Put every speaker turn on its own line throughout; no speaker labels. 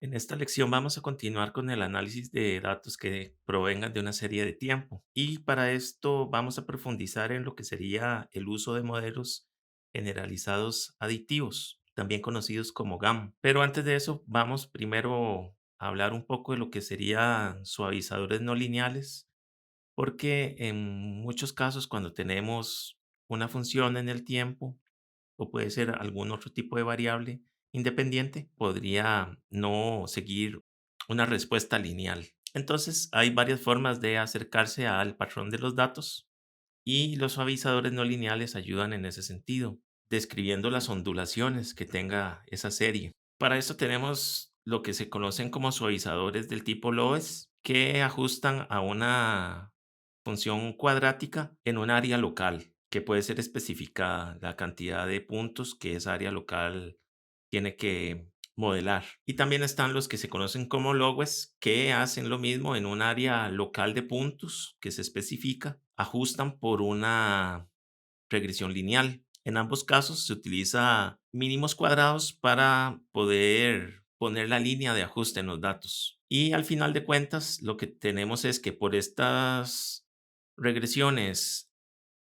En esta lección vamos a continuar con el análisis de datos que provengan de una serie de tiempo. Y para esto vamos a profundizar en lo que sería el uso de modelos generalizados aditivos, también conocidos como GAM. Pero antes de eso, vamos primero a hablar un poco de lo que serían suavizadores no lineales, porque en muchos casos cuando tenemos una función en el tiempo, o puede ser algún otro tipo de variable independiente, podría no seguir una respuesta lineal. Entonces, hay varias formas de acercarse al patrón de los datos y los suavizadores no lineales ayudan en ese sentido, describiendo las ondulaciones que tenga esa serie. Para esto tenemos lo que se conocen como suavizadores del tipo Loess, que ajustan a una función cuadrática en un área local, que puede ser especificada la cantidad de puntos que esa área local tiene que modelar. Y también están los que se conocen como logos, que hacen lo mismo en un área local de puntos que se especifica, ajustan por una regresión lineal. En ambos casos se utiliza mínimos cuadrados para poder poner la línea de ajuste en los datos. Y al final de cuentas, lo que tenemos es que por estas regresiones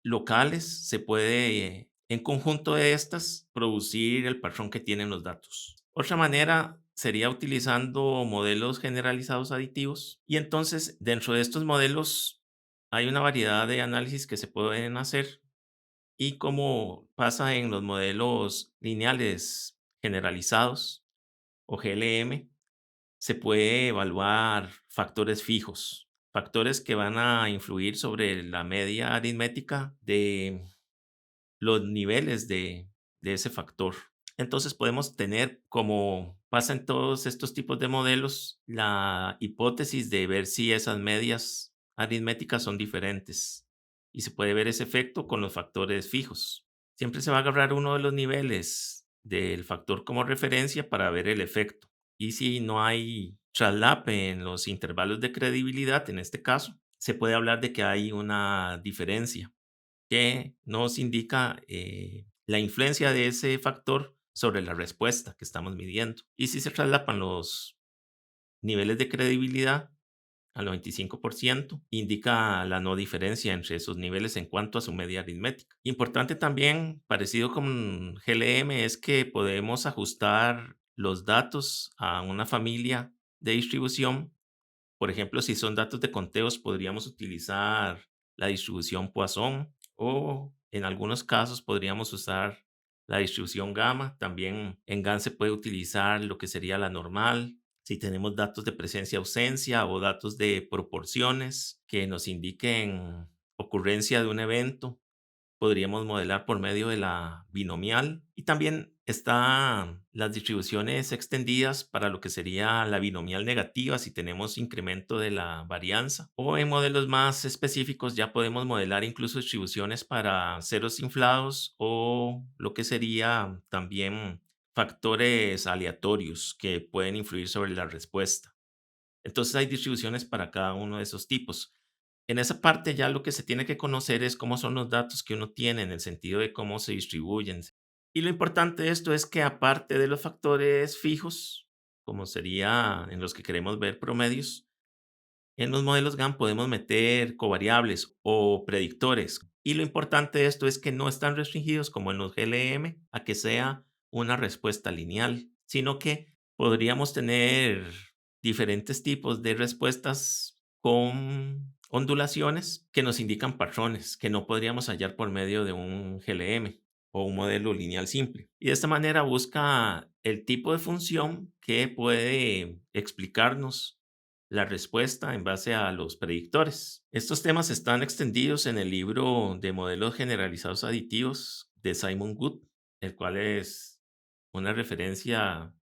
locales se puede, en conjunto de estas, producir el patrón que tienen los datos. Otra manera sería utilizando modelos generalizados aditivos. Y entonces, dentro de estos modelos, hay una variedad de análisis que se pueden hacer y como pasa en los modelos lineales generalizados o GLM, se puede evaluar factores fijos, factores que van a influir sobre la media aritmética de los niveles de ese factor. Entonces podemos tener, como pasa en todos estos tipos de modelos, la hipótesis de ver si esas medias aritméticas son diferentes. Y se puede ver ese efecto con los factores fijos. Siempre se va a agarrar uno de los niveles del factor como referencia para ver el efecto. Y si no hay traslape en los intervalos de credibilidad, en este caso, se puede hablar de que hay una diferencia que nos indica la influencia de ese factor sobre la respuesta que estamos midiendo. Y si se traslapan los niveles de credibilidad al 95%, indica la no diferencia entre esos niveles en cuanto a su media aritmética. Importante también, parecido con GLM, es que podemos ajustar los datos a una familia de distribución. Por ejemplo, si son datos de conteos, podríamos utilizar la distribución Poisson o en algunos casos podríamos usar la distribución gamma. También en GAN se puede utilizar lo que sería la normal. Si tenemos datos de presencia-ausencia o datos de proporciones que nos indiquen ocurrencia de un evento, podríamos modelar por medio de la binomial y también están las distribuciones extendidas para lo que sería la binomial negativa si tenemos incremento de la varianza o en modelos más específicos ya podemos modelar incluso distribuciones para ceros inflados o lo que sería también factores aleatorios que pueden influir sobre la respuesta. Entonces hay distribuciones para cada uno de esos tipos. En esa parte ya lo que se tiene que conocer es cómo son los datos que uno tiene en el sentido de cómo se distribuyen. Y lo importante de esto es que aparte de los factores fijos, como sería en los que queremos ver promedios, en los modelos GAN podemos meter covariables o predictores. Y lo importante de esto es que no están restringidos como en los GLM a que sea una respuesta lineal, sino que podríamos tener diferentes tipos de respuestas con ondulaciones que nos indican patrones que no podríamos hallar por medio de un GLM o un modelo lineal simple. Y de esta manera busca el tipo de función que puede explicarnos la respuesta en base a los predictores. Estos temas están extendidos en el libro de modelos generalizados aditivos de Simon Good, el cual es una referencia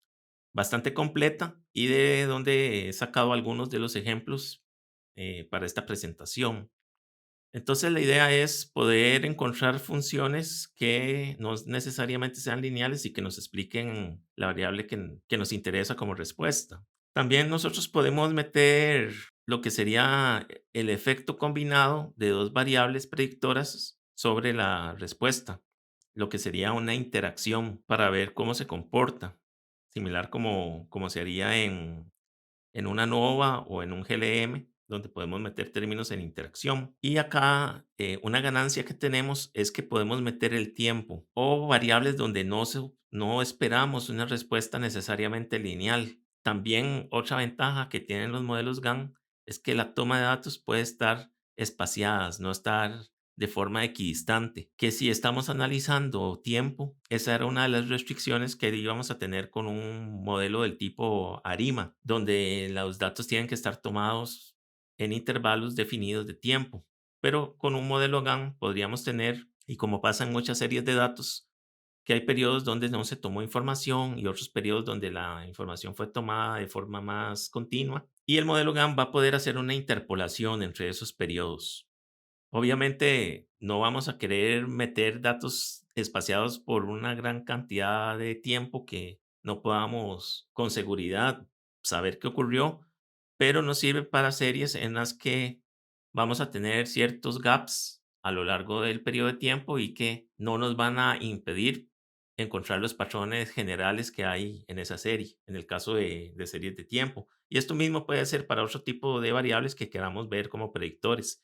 bastante completa y de donde he sacado algunos de los ejemplos para esta presentación. Entonces la idea es poder encontrar funciones que no necesariamente sean lineales y que nos expliquen la variable que nos interesa como respuesta. También nosotros podemos meter lo que sería el efecto combinado de dos variables predictoras sobre la respuesta, lo que sería una interacción para ver cómo se comporta. similar como se haría en una NOVA o en un GLM, donde podemos meter términos en interacción. Y acá una ganancia que tenemos es que podemos meter el tiempo o variables donde no esperamos una respuesta necesariamente lineal. También otra ventaja que tienen los modelos GAN es que la toma de datos puede estar espaciadas, no estar de forma equidistante, que si estamos analizando tiempo, esa era una de las restricciones que íbamos a tener con un modelo del tipo ARIMA, donde los datos tienen que estar tomados en intervalos definidos de tiempo. Pero con un modelo GAN podríamos tener, y como pasa en muchas series de datos, que hay periodos donde no se tomó información y otros periodos donde la información fue tomada de forma más continua. Y el modelo GAN va a poder hacer una interpolación entre esos periodos. Obviamente, no vamos a querer meter datos espaciados por una gran cantidad de tiempo que no podamos con seguridad saber qué ocurrió, pero nos sirve para series en las que vamos a tener ciertos gaps a lo largo del periodo de tiempo y que no nos van a impedir encontrar los patrones generales que hay en esa serie, en el caso de series de tiempo. Y esto mismo puede ser para otro tipo de variables que queramos ver como predictores,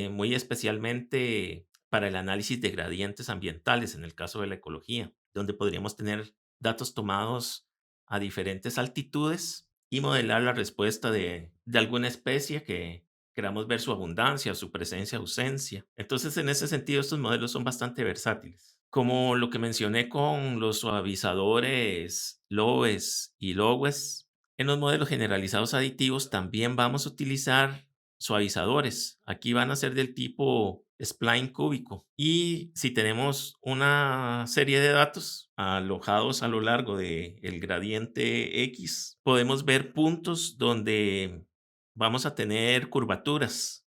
muy especialmente para el análisis de gradientes ambientales, en el caso de la ecología, donde podríamos tener datos tomados a diferentes altitudes y modelar la respuesta de alguna especie que queramos ver su abundancia, su presencia, ausencia. Entonces, en ese sentido, estos modelos son bastante versátiles. Como lo que mencioné con los suavizadores LOES y LOWES, en los modelos generalizados aditivos también vamos a utilizar suavizadores. Aquí van a ser del tipo spline cúbico. Y si tenemos una serie de datos alojados a lo largo del gradiente X, podemos ver puntos donde vamos a tener curvaturas.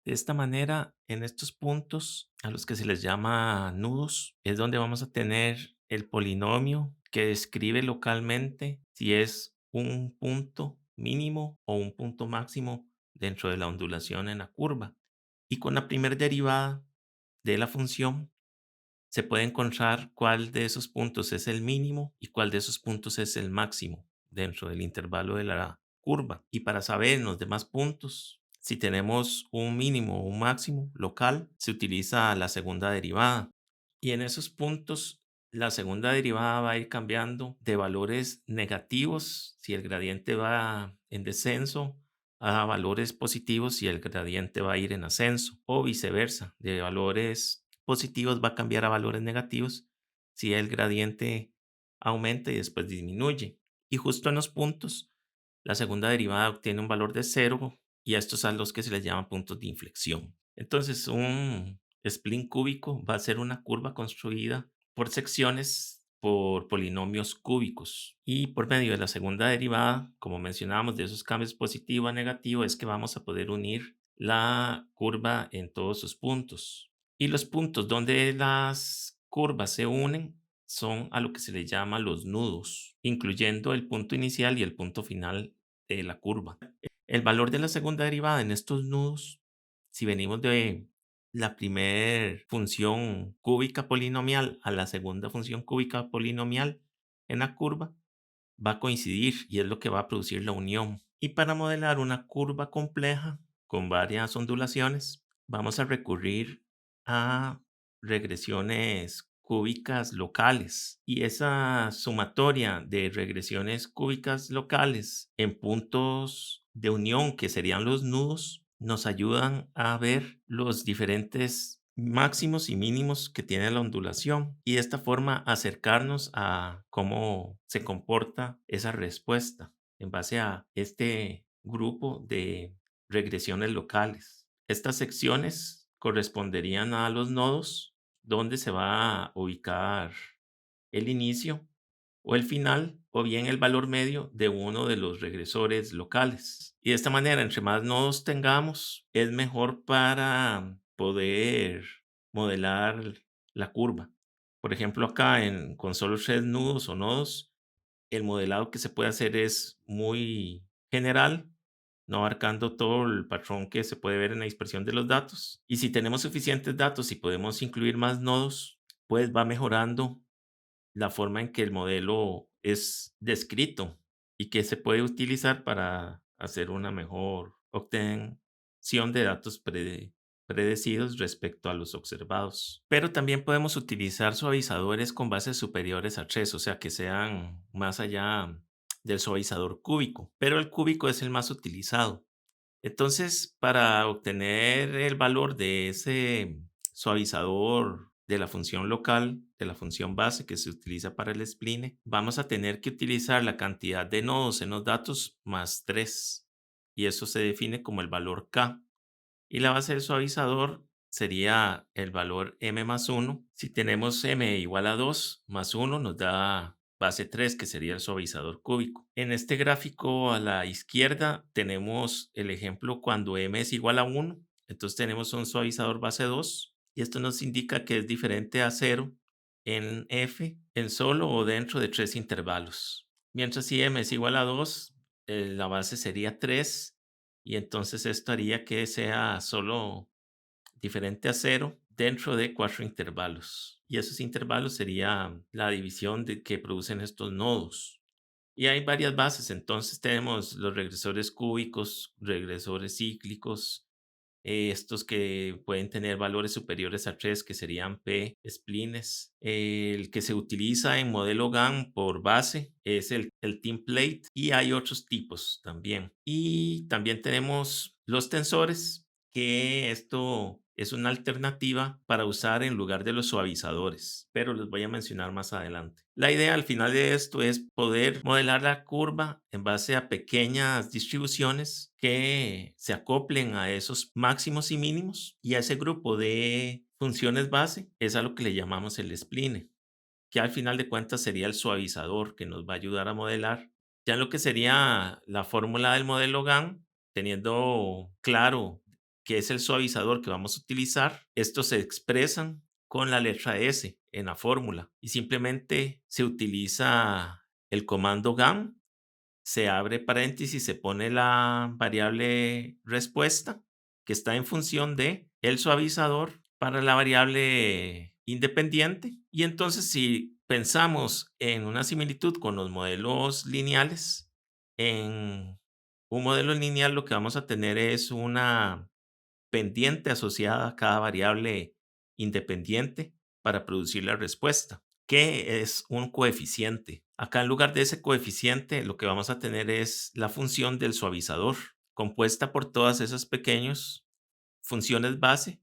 De esta manera, en estos puntos a los que se les llama nudos, es donde vamos a tener el polinomio que describe localmente si es un punto mínimo o un punto máximo dentro de la ondulación en la curva. Y con la primera derivada de la función se puede encontrar cuál de esos puntos es el mínimo y cuál de esos puntos es el máximo dentro del intervalo de la curva. Y para saber en los demás puntos, si tenemos un mínimo o un máximo local, se utiliza la segunda derivada. Y en esos puntos, la segunda derivada va a ir cambiando de valores negativos si el gradiente va en descenso a valores positivos si el gradiente va a ir en ascenso o viceversa, de valores positivos va a cambiar a valores negativos si el gradiente aumenta y después disminuye. Y justo en los puntos, la segunda derivada obtiene un valor de cero y a estos a los que se les llama puntos de inflexión. Entonces, un spline cúbico va a ser una curva construida por secciones por polinomios cúbicos. Y por medio de la segunda derivada, como mencionábamos, de esos cambios positivo a negativo, es que vamos a poder unir la curva en todos sus puntos. Y los puntos donde las curvas se unen son a lo que se le llama los nudos, incluyendo el punto inicial y el punto final de la curva. El valor de la segunda derivada en estos nudos, si venimos de la primera función cúbica polinomial a la segunda función cúbica polinomial en la curva, va a coincidir y es lo que va a producir la unión. Y para modelar una curva compleja con varias ondulaciones, vamos a recurrir a regresiones cúbicas locales. Y esa sumatoria de regresiones cúbicas locales en puntos de unión, que serían los nudos, nos ayudan a ver los diferentes máximos y mínimos que tiene la ondulación y de esta forma acercarnos a cómo se comporta esa respuesta en base a este grupo de regresiones locales. Estas secciones corresponderían a los nodos donde se va a ubicar el inicio o el final o bien el valor medio de uno de los regresores locales. Y de esta manera, entre más nodos tengamos, es mejor para poder modelar la curva. Por ejemplo, acá con solo 3 nudos o nodos, el modelado que se puede hacer es muy general, no abarcando todo el patrón que se puede ver en la dispersión de los datos. Y si tenemos suficientes datos y podemos incluir más nodos, pues va mejorando la forma en que el modelo es descrito y que se puede utilizar para hacer una mejor obtención de datos predecidos respecto a los observados. Pero también podemos utilizar suavizadores con bases superiores a 3, o sea, que sean más allá del suavizador cúbico, pero el cúbico es el más utilizado. Entonces, para obtener el valor de ese suavizador de la función local, de la función base que se utiliza para el spline, vamos a tener que utilizar la cantidad de nodos en los datos más 3. Y eso se define como el valor K. Y la base del suavizador sería el valor m más 1. Si tenemos m igual a 2 más 1 nos da base 3, que sería el suavizador cúbico. En este gráfico a la izquierda tenemos el ejemplo cuando m es igual a 1. Entonces tenemos un suavizador base 2 y esto nos indica que es diferente a 0 en f en solo o dentro de 3 intervalos. Mientras si m es igual a 2, la base sería 3 y entonces esto haría que sea solo diferente a 0 dentro de 4 intervalos. Y esos intervalos sería la división que producen estos nodos. Y hay varias bases, entonces tenemos los regresores cúbicos, regresores cíclicos, estos que pueden tener valores superiores a 3, que serían P splines. El que se utiliza en modelo GAN por base es el template y hay otros tipos también. Y también tenemos los tensores, que esto es una alternativa para usar en lugar de los suavizadores, pero los voy a mencionar más adelante. La idea al final de esto es poder modelar la curva en base a pequeñas distribuciones que se acoplen a esos máximos y mínimos y a ese grupo de funciones base es a lo que le llamamos el spline, que al final de cuentas sería el suavizador que nos va a ayudar a modelar. Ya en lo que sería la fórmula del modelo GAN, teniendo claro qué es el suavizador que vamos a utilizar, estos se expresan con la letra S en la fórmula y simplemente se utiliza el comando GAN, se abre paréntesis, se pone la variable respuesta que está en función de el suavizador para la variable independiente. Y entonces si pensamos en una similitud con los modelos lineales, en un modelo lineal lo que vamos a tener es una pendiente asociada a cada variable independiente para producir la respuesta, que es un coeficiente. Acá en lugar de ese coeficiente, lo que vamos a tener es la función del suavizador, compuesta por todas esas pequeñas funciones base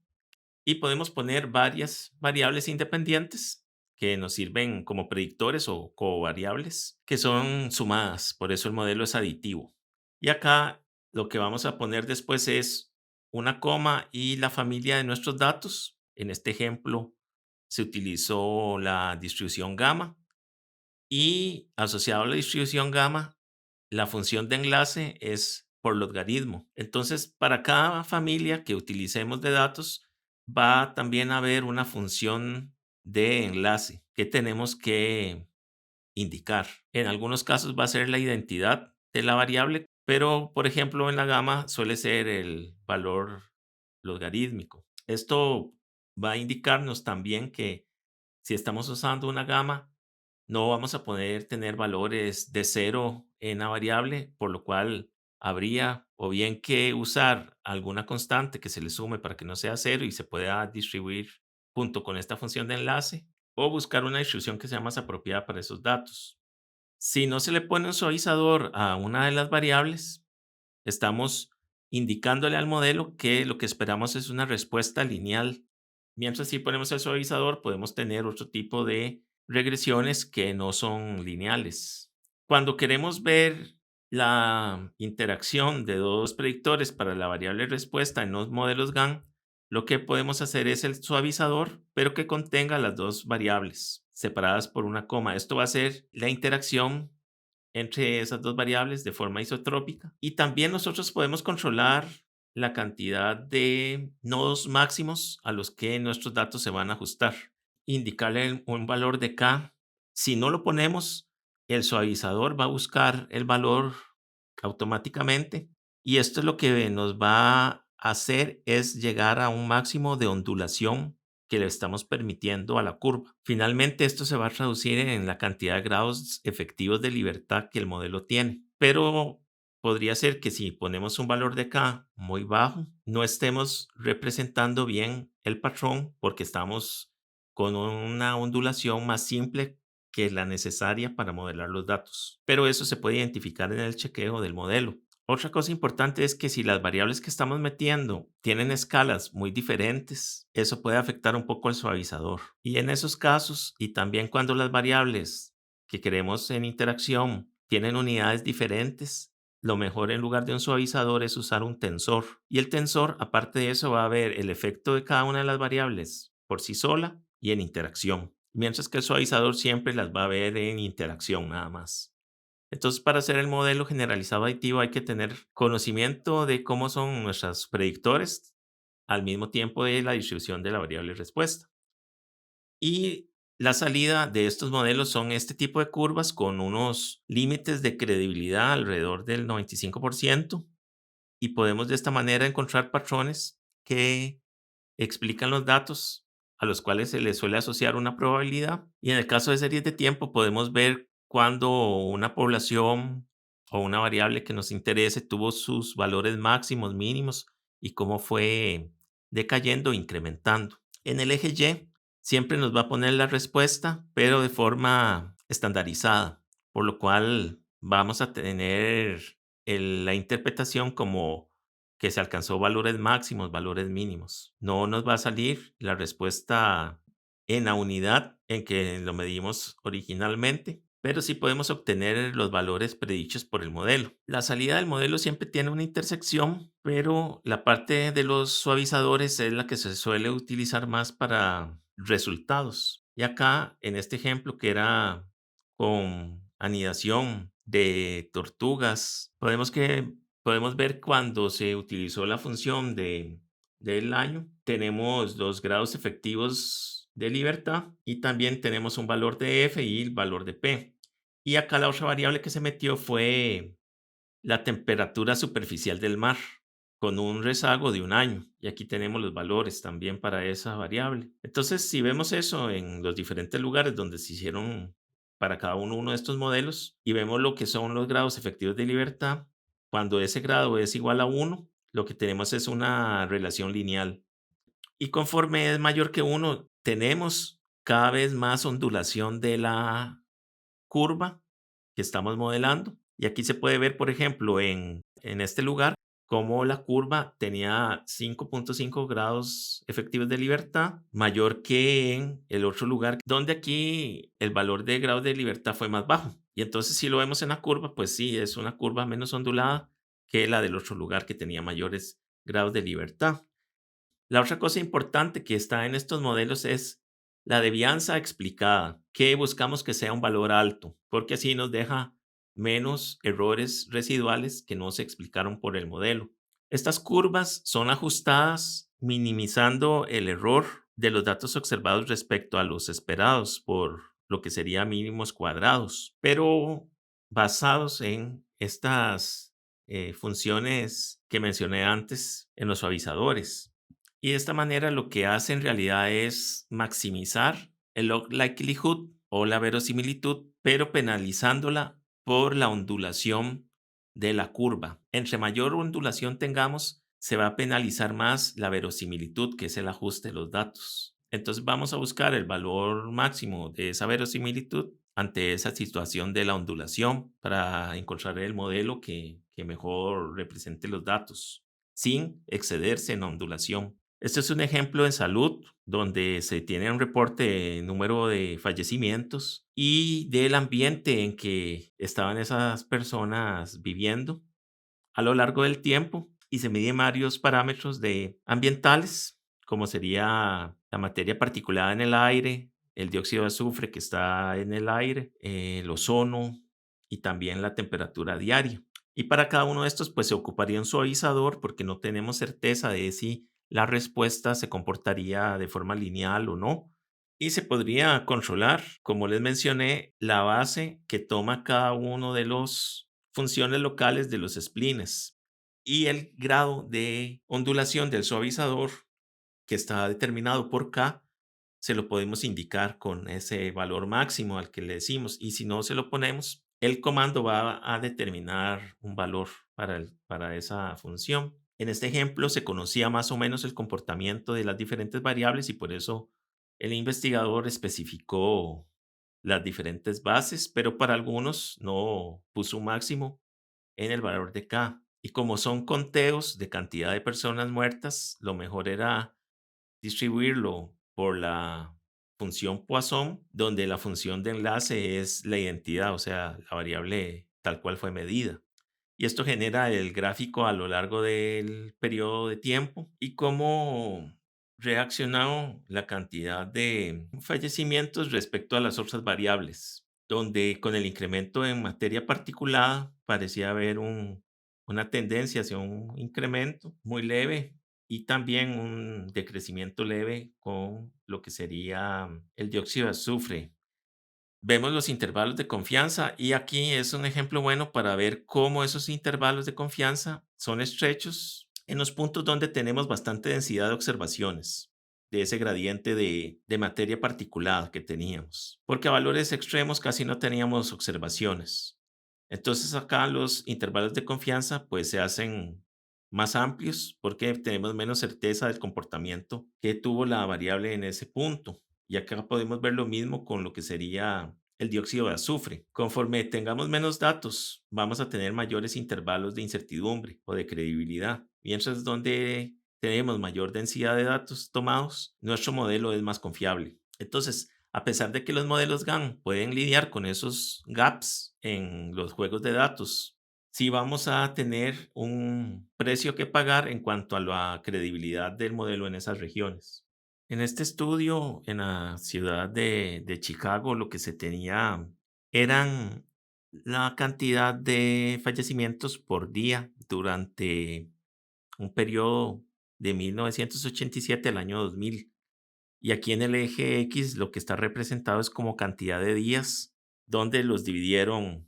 y podemos poner varias variables independientes que nos sirven como predictores o covariables que son sumadas, por eso el modelo es aditivo. Y acá lo que vamos a poner después es una coma y la familia de nuestros datos. En este ejemplo se utilizó la distribución gamma y asociado a la distribución gamma, la función de enlace es por logaritmo. Entonces, para cada familia que utilicemos de datos, va también a haber una función de enlace que tenemos que indicar. En algunos casos va a ser la identidad de la variable, pero por ejemplo en la gama suele ser el valor logarítmico. Esto va a indicarnos también que si estamos usando una gama, no vamos a poder tener valores de cero en la variable, por lo cual habría o bien que usar alguna constante que se le sume para que no sea cero y se pueda distribuir junto con esta función de enlace, o buscar una distribución que sea más apropiada para esos datos. Si no se le pone un suavizador a una de las variables, estamos indicándole al modelo que lo que esperamos es una respuesta lineal. Mientras si ponemos el suavizador, podemos tener otro tipo de regresiones que no son lineales. Cuando queremos ver la interacción de dos predictores para la variable respuesta en los modelos GAN, lo que podemos hacer es el suavizador, pero que contenga las dos variables separadas por una coma. Esto va a ser la interacción entre esas dos variables de forma isotrópica. Y también nosotros podemos controlar la cantidad de nodos máximos a los que nuestros datos se van a ajustar. Indicarle un valor de K. Si no lo ponemos, el suavizador va a buscar el valor automáticamente. Y esto es lo que nos va a hacer es llegar a un máximo de ondulación que le estamos permitiendo a la curva. Finalmente, esto se va a traducir en la cantidad de grados efectivos de libertad que el modelo tiene. Pero podría ser que si ponemos un valor de K muy bajo, no estemos representando bien el patrón porque estamos con una ondulación más simple que la necesaria para modelar los datos. Pero eso se puede identificar en el chequeo del modelo. Otra cosa importante es que si las variables que estamos metiendo tienen escalas muy diferentes, eso puede afectar un poco al suavizador. Y en esos casos, y también cuando las variables que queremos en interacción tienen unidades diferentes, lo mejor en lugar de un suavizador es usar un tensor. Y el tensor, aparte de eso, va a ver el efecto de cada una de las variables por sí sola y en interacción. Mientras que el suavizador siempre las va a ver en interacción nada más. Entonces, para hacer el modelo generalizado aditivo hay que tener conocimiento de cómo son nuestros predictores al mismo tiempo de la distribución de la variable respuesta. Y la salida de estos modelos son este tipo de curvas con unos límites de credibilidad alrededor del 95% y podemos de esta manera encontrar patrones que explican los datos a los cuales se les suele asociar una probabilidad. Y en el caso de series de tiempo podemos ver cuando una población o una variable que nos interese tuvo sus valores máximos, mínimos y cómo fue decayendo o incrementando. En el eje Y siempre nos va a poner la respuesta, pero de forma estandarizada, por lo cual vamos a tener la interpretación como que se alcanzó valores máximos, valores mínimos. No nos va a salir la respuesta en la unidad en que lo medimos originalmente, pero sí podemos obtener los valores predichos por el modelo. La salida del modelo siempre tiene una intersección, pero la parte de los suavizadores es la que se suele utilizar más para resultados. Y acá, en este ejemplo que era con anidación de tortugas, podemos ver cuando se utilizó la función del año, tenemos los grados efectivos de libertad y también tenemos un valor de F y el valor de P. Y acá la otra variable que se metió fue la temperatura superficial del mar con un rezago de un año. Y aquí tenemos los valores también para esa variable. Entonces, si vemos eso en los diferentes lugares donde se hicieron para cada uno de estos modelos y vemos lo que son los grados efectivos de libertad, cuando ese grado es igual a 1, lo que tenemos es una relación lineal. Y conforme es mayor que 1, tenemos cada vez más ondulación de la curva que estamos modelando. Y aquí se puede ver, por ejemplo, en este lugar, cómo la curva tenía 5.5 grados efectivos de libertad, mayor que en el otro lugar, donde aquí el valor de grados de libertad fue más bajo. Y entonces, si lo vemos en la curva, pues sí, es una curva menos ondulada que la del otro lugar que tenía mayores grados de libertad. La otra cosa importante que está en estos modelos es la devianza explicada, que buscamos que sea un valor alto, porque así nos deja menos errores residuales que no se explicaron por el modelo. Estas curvas son ajustadas minimizando el error de los datos observados respecto a los esperados por lo que sería mínimos cuadrados, pero basados en estas funciones que mencioné antes en los suavizadores. Y de esta manera lo que hace en realidad es maximizar el log likelihood o la verosimilitud, pero penalizándola por la ondulación de la curva. Entre mayor ondulación tengamos, se va a penalizar más la verosimilitud, que es el ajuste de los datos. Entonces vamos a buscar el valor máximo de esa verosimilitud ante esa situación de la ondulación para encontrar el modelo que mejor represente los datos sin excederse en ondulación. Este es un ejemplo en salud donde se tiene un reporte de número de fallecimientos y del ambiente en que estaban esas personas viviendo a lo largo del tiempo y se miden varios parámetros de ambientales, como sería la materia particulada en el aire, el dióxido de azufre que está en el aire, el ozono y también la temperatura diaria. Y para cada uno de estos, pues se ocuparía un suavizador porque no tenemos certeza de si la respuesta se comportaría de forma lineal o no. Y se podría controlar, como les mencioné, la base que toma cada uno de los funciones locales de los splines y el grado de ondulación del suavizador que está determinado por K se lo podemos indicar con ese valor máximo al que le decimos. Y si no se lo ponemos, el comando va a determinar un valor para esa función. En este ejemplo se conocía más o menos el comportamiento de las diferentes variables y por eso el investigador especificó las diferentes bases, pero para algunos no puso un máximo en el valor de K. Y como son conteos de cantidad de personas muertas, lo mejor era distribuirlo por la función Poisson, donde la función de enlace es la identidad, o sea, la variable tal cual fue medida. Y esto genera el gráfico a lo largo del periodo de tiempo y cómo reaccionó la cantidad de fallecimientos respecto a las otras variables, donde con el incremento en materia particulada parecía haber una tendencia hacia un incremento muy leve y también un decrecimiento leve con lo que sería el dióxido de azufre. Vemos los intervalos de confianza y aquí es un ejemplo bueno para ver cómo esos intervalos de confianza son estrechos en los puntos donde tenemos bastante densidad de observaciones de ese gradiente de materia particulada que teníamos, porque a valores extremos casi no teníamos observaciones. Entonces acá los intervalos de confianza pues se hacen más amplios porque tenemos menos certeza del comportamiento que tuvo la variable en ese punto. Y acá podemos ver lo mismo con lo que sería el dióxido de azufre. Conforme tengamos menos datos, vamos a tener mayores intervalos de incertidumbre o de credibilidad. Mientras donde tenemos mayor densidad de datos tomados, nuestro modelo es más confiable. Entonces, a pesar de que los modelos GAN pueden lidiar con esos gaps en los juegos de datos, sí vamos a tener un precio que pagar en cuanto a la credibilidad del modelo en esas regiones. En este estudio, en la ciudad de Chicago, lo que se tenía eran la cantidad de fallecimientos por día durante un periodo de 1987 al año 2000. Y aquí en el eje X lo que está representado es como cantidad de días, donde los dividieron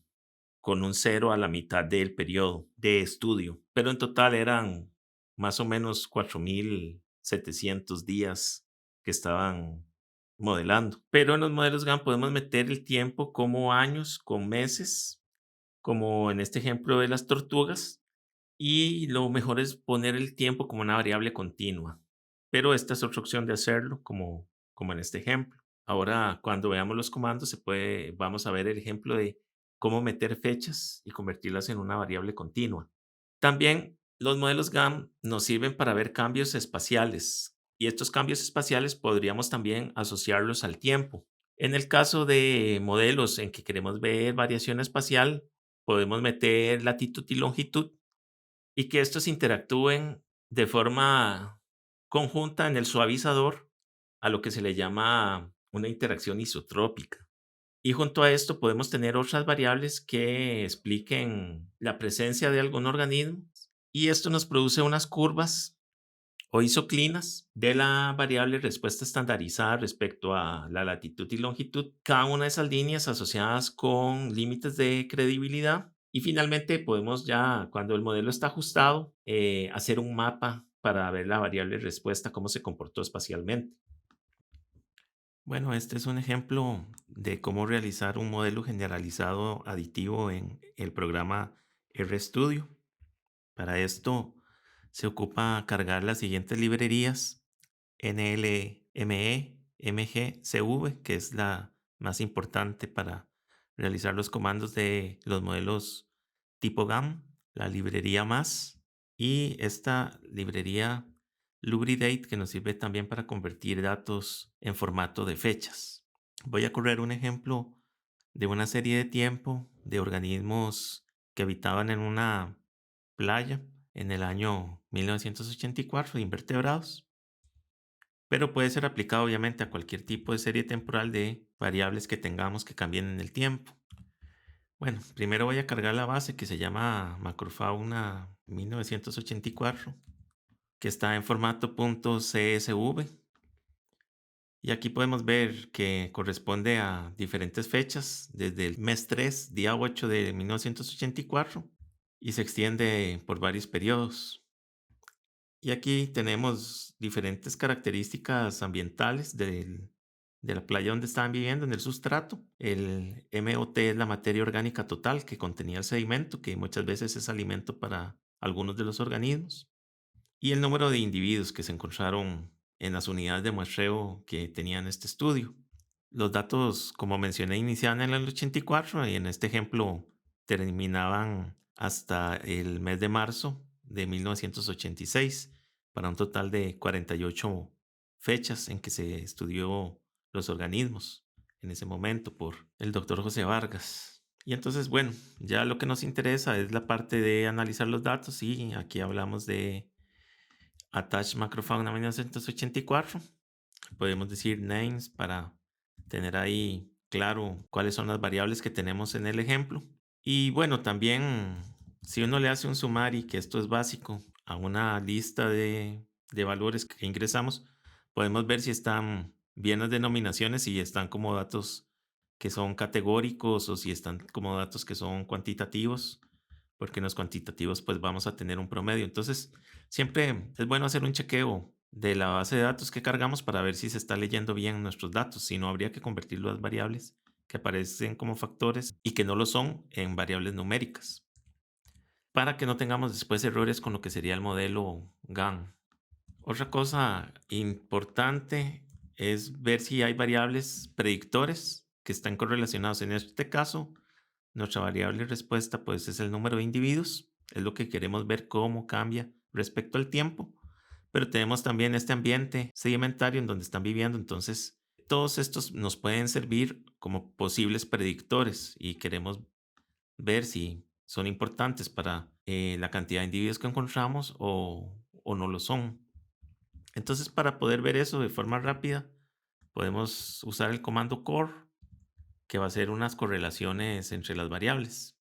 con un cero a la mitad del periodo de estudio, pero en total eran más o menos 4.700 días que estaban modelando. Pero en los modelos GAN podemos meter el tiempo como años, con meses, como en este ejemplo de las tortugas, y lo mejor es poner el tiempo como una variable continua. Pero esta es otra opción de hacerlo, como en este ejemplo. Ahora, cuando veamos los comandos, vamos a ver el ejemplo de cómo meter fechas y convertirlas en una variable continua. También los modelos GAN nos sirven para ver cambios espaciales y estos cambios espaciales podríamos también asociarlos al tiempo. En el caso de modelos en que queremos ver variación espacial, podemos meter latitud y longitud y que estos interactúen de forma conjunta en el suavizador, a lo que se le llama una interacción isotrópica. Y junto a esto podemos tener otras variables que expliquen la presencia de algún organismo y esto nos produce unas curvas o isoclinas de la variable respuesta estandarizada respecto a la latitud y longitud, cada una de esas líneas asociadas con límites de credibilidad. Y finalmente podemos ya, cuando el modelo está ajustado, hacer un mapa para ver la variable respuesta, cómo se comportó espacialmente. Bueno, este es un ejemplo de cómo realizar un modelo generalizado aditivo en el programa RStudio. Para esto se ocupa cargar las siguientes librerías: NLME, MGCV, que es la más importante para realizar los comandos de los modelos tipo GAM, la librería más y esta librería Lubridate, que nos sirve también para convertir datos en formato de fechas. Voy a correr un ejemplo de una serie de tiempo de organismos que habitaban en una playa en el año 1984, invertebrados, pero puede ser aplicado obviamente a cualquier tipo de serie temporal de variables que tengamos que cambien en el tiempo. Bueno, primero voy a cargar la base que se llama Macrofauna 1984, que está en formato .csv. Y aquí podemos ver que corresponde a diferentes fechas, desde el mes 3, día 8 de 1984, y se extiende por varios periodos. Y aquí tenemos diferentes características ambientales de la playa donde estaban viviendo, en el sustrato. El MOT es la materia orgánica total que contenía el sedimento, que muchas veces es alimento para algunos de los organismos. Y el número de individuos que se encontraron en las unidades de muestreo que tenían este estudio. Los datos, como mencioné, iniciaban en el 84 y en este ejemplo terminaban hasta el mes de marzo de 1986 para un total de 48 fechas en que se estudió los organismos en ese momento por el doctor José Vargas. Y entonces, bueno, ya lo que nos interesa es la parte de analizar los datos y aquí hablamos de Attach Macrofauna 1984. Podemos decir names para tener ahí claro cuáles son las variables que tenemos en el ejemplo. Y bueno, también si uno le hace un summary, que esto es básico, a una lista de valores que ingresamos, podemos ver si están bien las denominaciones, si están como datos que son categóricos o si están como datos que son cuantitativos, porque en los cuantitativos pues vamos a tener un promedio. Entonces, siempre es bueno hacer un chequeo de la base de datos que cargamos para ver si se está leyendo bien nuestros datos. Si no, habría que convertir las variables que aparecen como factores y que no lo son en variables numéricas para que no tengamos después errores con lo que sería el modelo GAN. Otra cosa importante es ver si hay variables predictores que están correlacionados. En este caso, nuestra variable respuesta pues es el número de individuos, es lo que queremos ver cómo cambia respecto al tiempo, pero tenemos también este ambiente sedimentario en donde están viviendo, entonces todos estos nos pueden servir como posibles predictores y queremos ver si son importantes para la cantidad de individuos que encontramos o no lo son. Entonces, para poder ver eso de forma rápida, podemos usar el comando core, que va a hacer unas correlaciones entre las variables.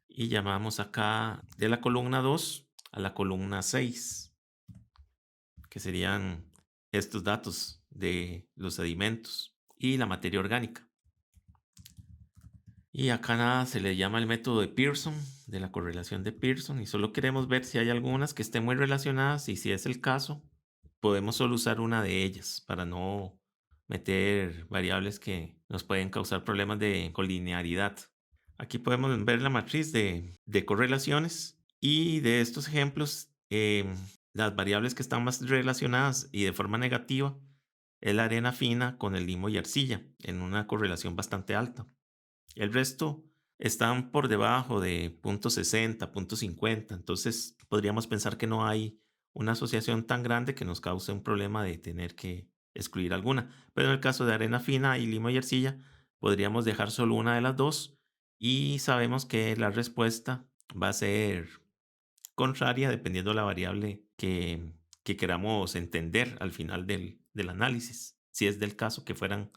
Y llamamos acá de la columna 2 a la columna 6, que serían estos datos de los sedimentos y la materia orgánica. Y acá nada se le llama el método de Pearson, de la correlación de Pearson, y solo queremos ver si hay algunas que estén muy relacionadas y si es el caso, podemos solo usar una de ellas para no meter variables que nos pueden causar problemas de colinearidad. Aquí podemos ver la matriz de correlaciones y de estos ejemplos, las variables que están más relacionadas y de forma negativa es la arena fina con el limo y arcilla en una correlación bastante alta. El resto están por debajo de 0.60, 0.50, entonces podríamos pensar que no hay una asociación tan grande que nos cause un problema de tener que excluir alguna. Pero en el caso de arena fina y limo y arcilla, podríamos dejar solo una de las dos y sabemos que la respuesta va a ser contraria dependiendo de la variable que queramos entender al final del análisis, si es del caso que fueran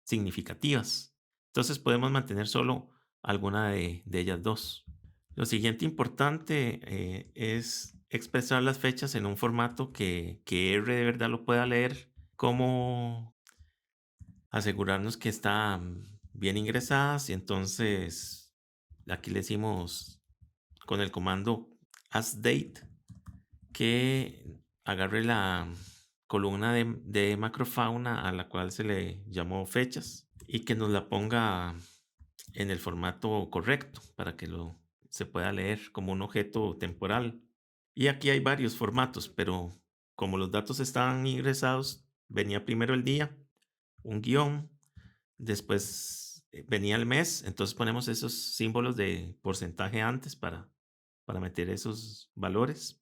significativas. Entonces podemos mantener solo alguna de ellas dos. Lo siguiente importante es expresar las fechas en un formato que R de verdad lo pueda leer, como asegurarnos que están bien ingresadas y entonces aquí le decimos con el comando asDate que agarre la columna de macrofauna a la cual se le llamó fechas y que nos la ponga en el formato correcto para que se pueda leer como un objeto temporal. Y aquí hay varios formatos, pero como los datos estaban ingresados, venía primero el día, un guión, después venía el mes, entonces ponemos esos símbolos de porcentaje antes para meter esos valores.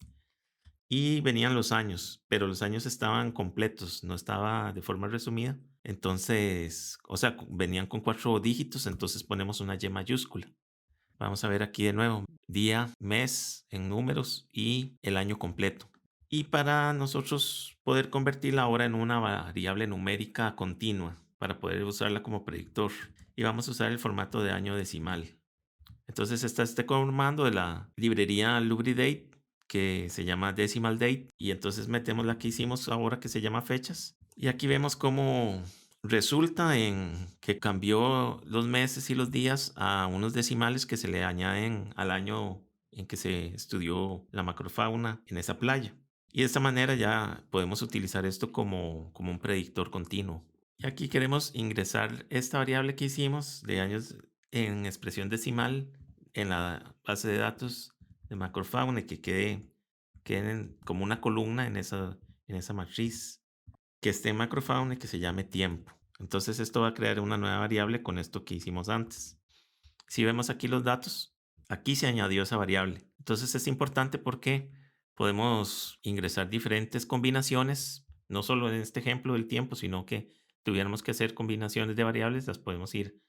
Y venían los años, pero los años estaban completos, no estaba de forma resumida. Entonces, o sea, venían con 4 dígitos, entonces ponemos una Y mayúscula. Vamos a ver aquí de nuevo, día, mes en números y el año completo. Y para nosotros poder convertir la hora en una variable numérica continua, para poder usarla como predictor. Y vamos a usar el formato de año decimal. Entonces está este comando de la librería Lubridate que se llama Decimal Date y entonces metemos la que hicimos ahora que se llama fechas y aquí vemos cómo resulta en que cambió los meses y los días a unos decimales que se le añaden al año en que se estudió la macrofauna en esa playa. Y de esta manera ya podemos utilizar esto como un predictor continuo. Y aquí queremos ingresar esta variable que hicimos de años en expresión decimal en la base de datos de macrofauna y que queden como una columna en esa matriz que esté en macrofauna y que se llame tiempo. Entonces esto va a crear una nueva variable con esto que hicimos antes. Si vemos aquí los datos, aquí se añadió esa variable. Entonces es importante porque podemos ingresar diferentes combinaciones, no solo en este ejemplo del tiempo, sino que tuviéramos que hacer combinaciones de variables, las podemos ir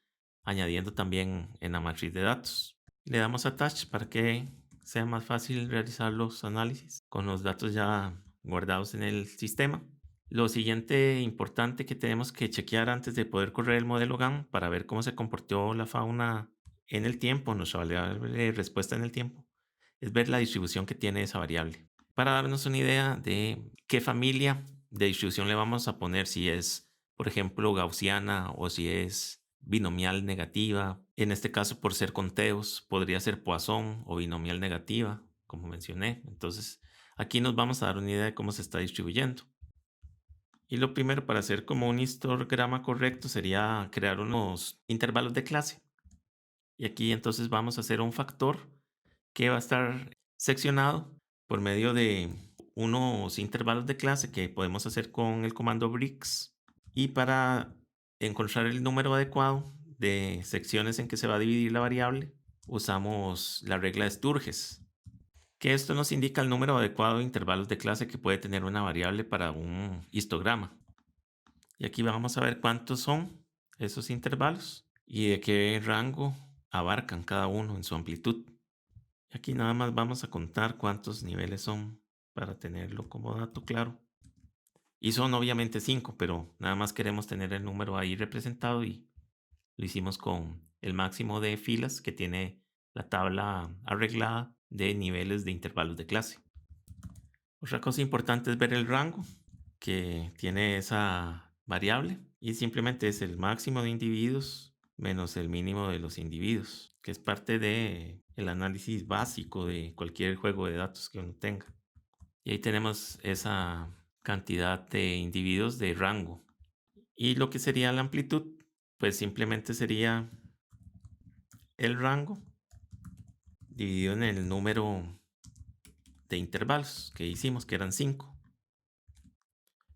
añadiendo también en la matriz de datos. Le damos Attach para que sea más fácil realizar los análisis con los datos ya guardados en el sistema. Lo siguiente importante que tenemos que chequear antes de poder correr el modelo GAN para ver cómo se comportó la fauna en el tiempo, nuestra variable de respuesta en el tiempo, es ver la distribución que tiene esa variable. Para darnos una idea de qué familia de distribución le vamos a poner, si es, por ejemplo, gaussiana o si es binomial negativa. En este caso, por ser conteos, podría ser Poisson o binomial negativa, como mencioné. Entonces, aquí nos vamos a dar una idea de cómo se está distribuyendo. Y lo primero para hacer como un histograma correcto sería crear unos intervalos de clase. Y aquí entonces vamos a hacer un factor que va a estar seccionado por medio de unos intervalos de clase que podemos hacer con el comando bricks. Y para encontrar el número adecuado de secciones en que se va a dividir la variable, usamos la regla de Sturges, que esto nos indica el número adecuado de intervalos de clase que puede tener una variable para un histograma. Y aquí vamos a ver cuántos son esos intervalos y de qué rango abarcan cada uno en su amplitud. Aquí nada más vamos a contar cuántos niveles son para tenerlo como dato claro. Y son obviamente 5, pero nada más queremos tener el número ahí representado y lo hicimos con el máximo de filas que tiene la tabla arreglada de niveles de intervalos de clase. Otra cosa importante es ver el rango que tiene esa variable y simplemente es el máximo de individuos menos el mínimo de los individuos, que es parte de el análisis básico de cualquier juego de datos que uno tenga. Y ahí tenemos esa cantidad de individuos de rango. Y lo que sería la amplitud, pues simplemente sería el rango dividido en el número de intervalos que hicimos, que eran 5.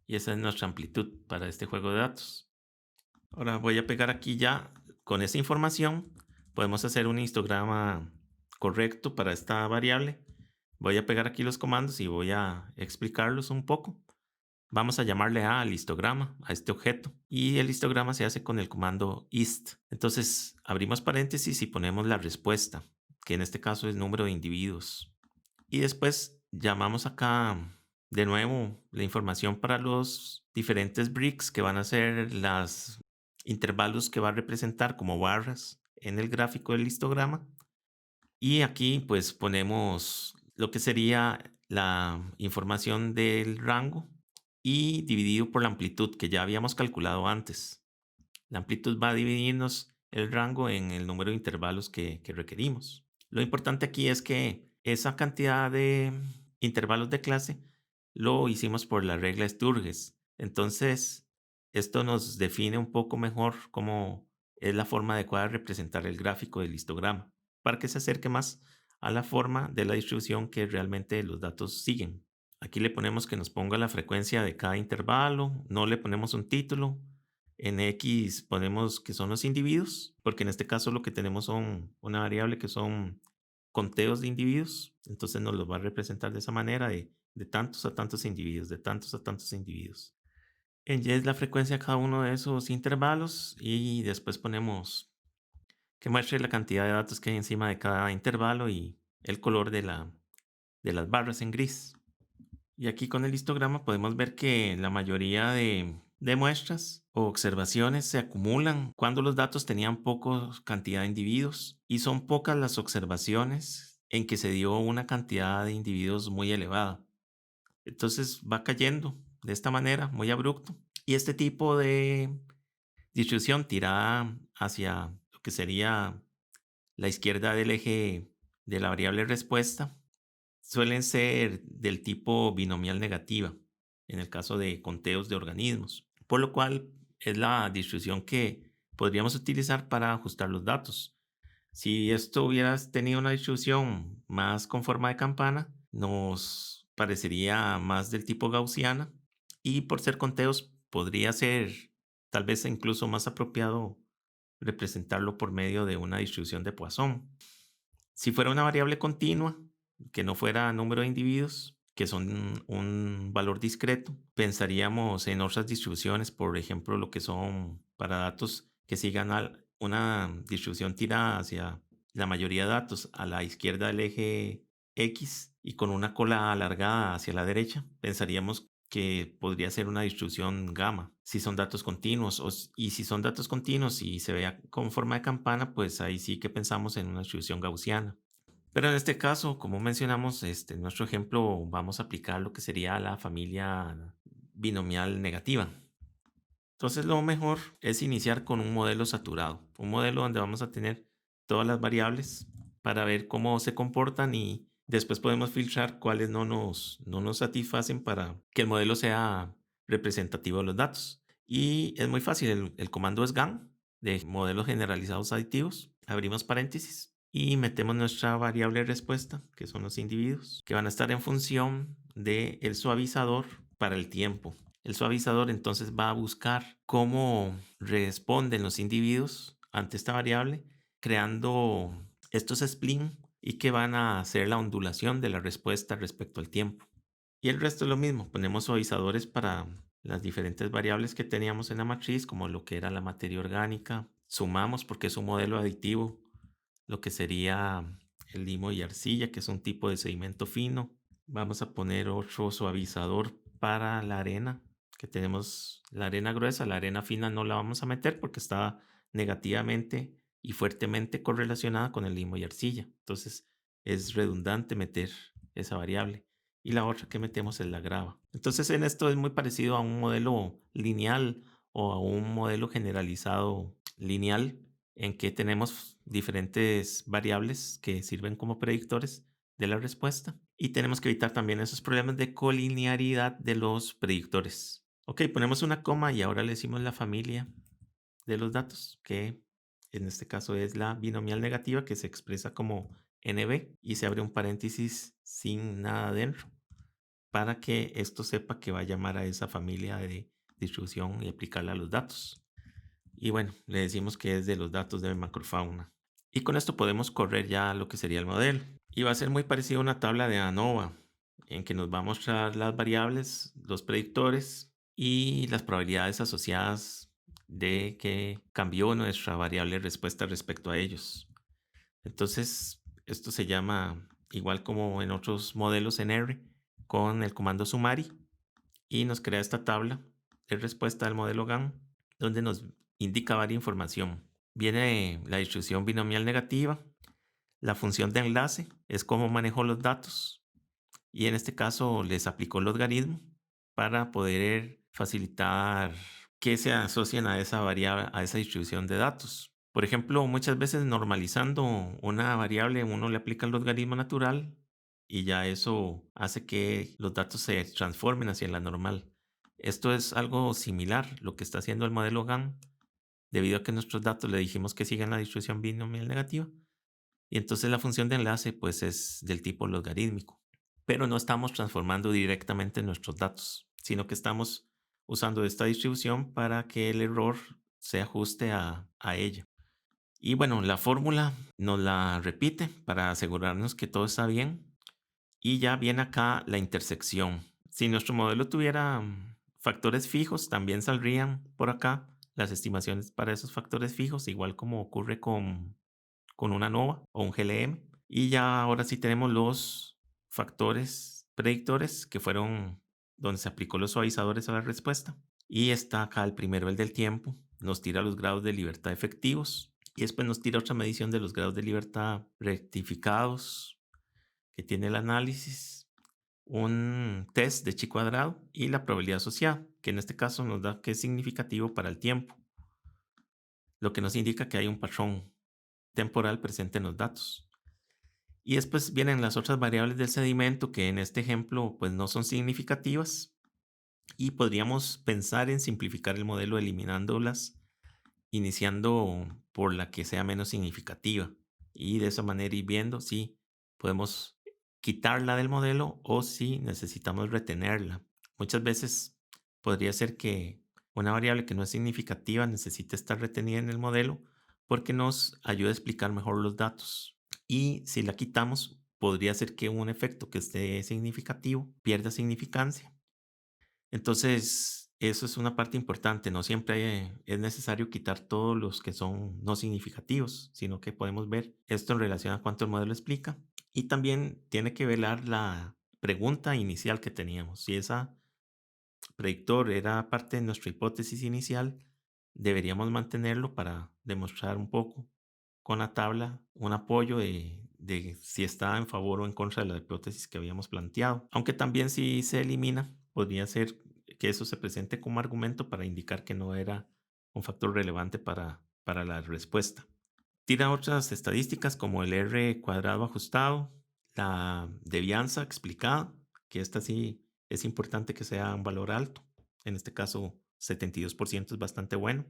Y esa es nuestra amplitud para este juego de datos. Ahora voy a pegar aquí ya, con esa información, podemos hacer un histograma correcto para esta variable. Voy a pegar aquí los comandos y voy a explicarlos un poco. Vamos a llamarle al histograma, a este objeto. Y el histograma se hace con el comando hist. Entonces abrimos paréntesis y ponemos la respuesta, que en este caso es número de individuos. Y después llamamos acá de nuevo la información para los diferentes bricks que van a ser los intervalos que va a representar como barras en el gráfico del histograma. Y aquí pues ponemos lo que sería la información del rango y dividido por la amplitud que ya habíamos calculado antes. La amplitud va a dividirnos el rango en el número de intervalos que requerimos. Lo importante aquí es que esa cantidad de intervalos de clase lo hicimos por la regla Sturges. Entonces, esto nos define un poco mejor cómo es la forma adecuada de representar el gráfico del histograma, para que se acerque más a la forma de la distribución que realmente los datos siguen. Aquí le ponemos que nos ponga la frecuencia de cada intervalo, no le ponemos un título. En X ponemos que son los individuos, porque en este caso lo que tenemos son una variable que son conteos de individuos, entonces nos los va a representar de esa manera, de tantos a tantos individuos, de tantos a tantos individuos. En Y es la frecuencia de cada uno de esos intervalos y después ponemos que muestre la cantidad de datos que hay encima de cada intervalo y el color de las barras en gris. Y aquí con el histograma podemos ver que la mayoría de muestras o observaciones se acumulan cuando los datos tenían poca cantidad de individuos y son pocas las observaciones en que se dio una cantidad de individuos muy elevada. Entonces va cayendo de esta manera, muy abrupto. Y este tipo de distribución tirada hacia lo que sería la izquierda del eje de la variable respuesta suelen ser del tipo binomial negativa, en el caso de conteos de organismos, por lo cual es la distribución que podríamos utilizar para ajustar los datos. Si esto hubieras tenido una distribución más con forma de campana, nos parecería más del tipo gaussiana y por ser conteos podría ser tal vez incluso más apropiado representarlo por medio de una distribución de Poisson. Si fuera una variable continua, que no fuera número de individuos, que son un valor discreto, pensaríamos en otras distribuciones, por ejemplo, lo que son para datos que sigan una distribución tirada hacia la mayoría de datos a la izquierda del eje X y con una cola alargada hacia la derecha. Pensaríamos que podría ser una distribución gamma, si son datos continuos, y si son datos continuos y se vea con forma de campana, pues ahí sí que pensamos en una distribución gaussiana. Pero en este caso, como mencionamos, en nuestro ejemplo vamos a aplicar lo que sería la familia binomial negativa. Entonces lo mejor es iniciar con un modelo saturado, un modelo donde vamos a tener todas las variables para ver cómo se comportan y después podemos filtrar cuáles no nos satisfacen para que el modelo sea representativo de los datos. Y es muy fácil, el comando es GAN de modelos generalizados aditivos. Abrimos paréntesis y metemos nuestra variable de respuesta, que son los individuos, que van a estar en función del suavizador para el tiempo. El suavizador entonces va a buscar cómo responden los individuos ante esta variable, creando estos spline y que van a hacer la ondulación de la respuesta respecto al tiempo. Y el resto es lo mismo, ponemos suavizadores para las diferentes variables que teníamos en la matriz, como lo que era la materia orgánica. Sumamos porque es un modelo aditivo, lo que sería el limo y arcilla, que es un tipo de sedimento fino. Vamos a poner otro suavizador para la arena, que tenemos la arena gruesa. La arena fina no la vamos a meter porque está negativamente y fuertemente correlacionada con el limo y arcilla. Entonces es redundante meter esa variable. Y la otra que metemos es la grava. Entonces en esto es muy parecido a un modelo lineal o a un modelo generalizado lineal en que tenemos diferentes variables que sirven como predictores de la respuesta y tenemos que evitar también esos problemas de colinearidad de los predictores. Ok, ponemos una coma y ahora le decimos la familia de los datos, que en este caso es la binomial negativa, que se expresa como NB y se abre un paréntesis sin nada dentro para que esto sepa que va a llamar a esa familia de distribución y aplicarla a los datos. Y bueno, le decimos que es de los datos de macrofauna. Y con esto podemos correr ya lo que sería el modelo. Y va a ser muy parecido a una tabla de ANOVA, en que nos va a mostrar las variables, los predictores y las probabilidades asociadas de que cambió nuestra variable respuesta respecto a ellos. Entonces, esto se llama, igual como en otros modelos en R, con el comando sumari y nos crea esta tabla de respuesta al modelo GAN, donde nos indica varias información. Viene la distribución binomial negativa, la función de enlace, es cómo manejo los datos, y en este caso les aplicó el logaritmo para poder facilitar que se asocien a esa variable, a esa distribución de datos. Por ejemplo, muchas veces normalizando una variable, uno le aplica el logaritmo natural y ya eso hace que los datos se transformen hacia la normal. Esto es algo similar lo que está haciendo el modelo GAN, debido a que nuestros datos le dijimos que sigan la distribución binomial negativa. Y entonces la función de enlace pues es del tipo logarítmico. Pero no estamos transformando directamente nuestros datos, sino que estamos usando esta distribución para que el error se ajuste a ella. Y bueno, la fórmula nos la repite para asegurarnos que todo está bien. Y ya viene acá la intersección. Si nuestro modelo tuviera factores fijos, también saldrían por acá las estimaciones para esos factores fijos, igual como ocurre con una ANOVA o un GLM. Y ya ahora sí tenemos los factores predictores que fueron donde se aplicó los suavizadores a la respuesta. Y está acá el primero, el del tiempo. Nos tira los grados de libertad efectivos. Y después nos tira otra medición de los grados de libertad rectificados que tiene el análisis, un test de chi cuadrado y la probabilidad asociada, que en este caso nos da que es significativo para el tiempo, lo que nos indica que hay un patrón temporal presente en los datos. Y después vienen las otras variables del sedimento que en este ejemplo pues no son significativas Y podríamos pensar en simplificar el modelo eliminándolas, iniciando por la que sea menos significativa. Y de esa manera ir viendo si podemos quitarla del modelo o si necesitamos retenerla. Muchas veces podría ser que una variable que no es significativa necesite estar retenida en el modelo porque nos ayuda a explicar mejor los datos. Y si la quitamos, podría ser que un efecto que esté significativo pierda significancia. Entonces, eso es una parte importante. No siempre es necesario quitar todos los que son no significativos, sino que podemos ver esto en relación a cuánto el modelo explica. Y también tiene que velar la pregunta inicial que teníamos. Si esa predictor era parte de nuestra hipótesis inicial, deberíamos mantenerlo para demostrar un poco con la tabla un apoyo de si está en favor o en contra de la hipótesis que habíamos planteado. Aunque también si se elimina, podría ser que eso se presente como argumento para indicar que no era un factor relevante para la respuesta. Tira otras estadísticas como el R cuadrado ajustado, la devianza explicada, que esta sí es importante que sea un valor alto. En este caso, 72% es bastante bueno.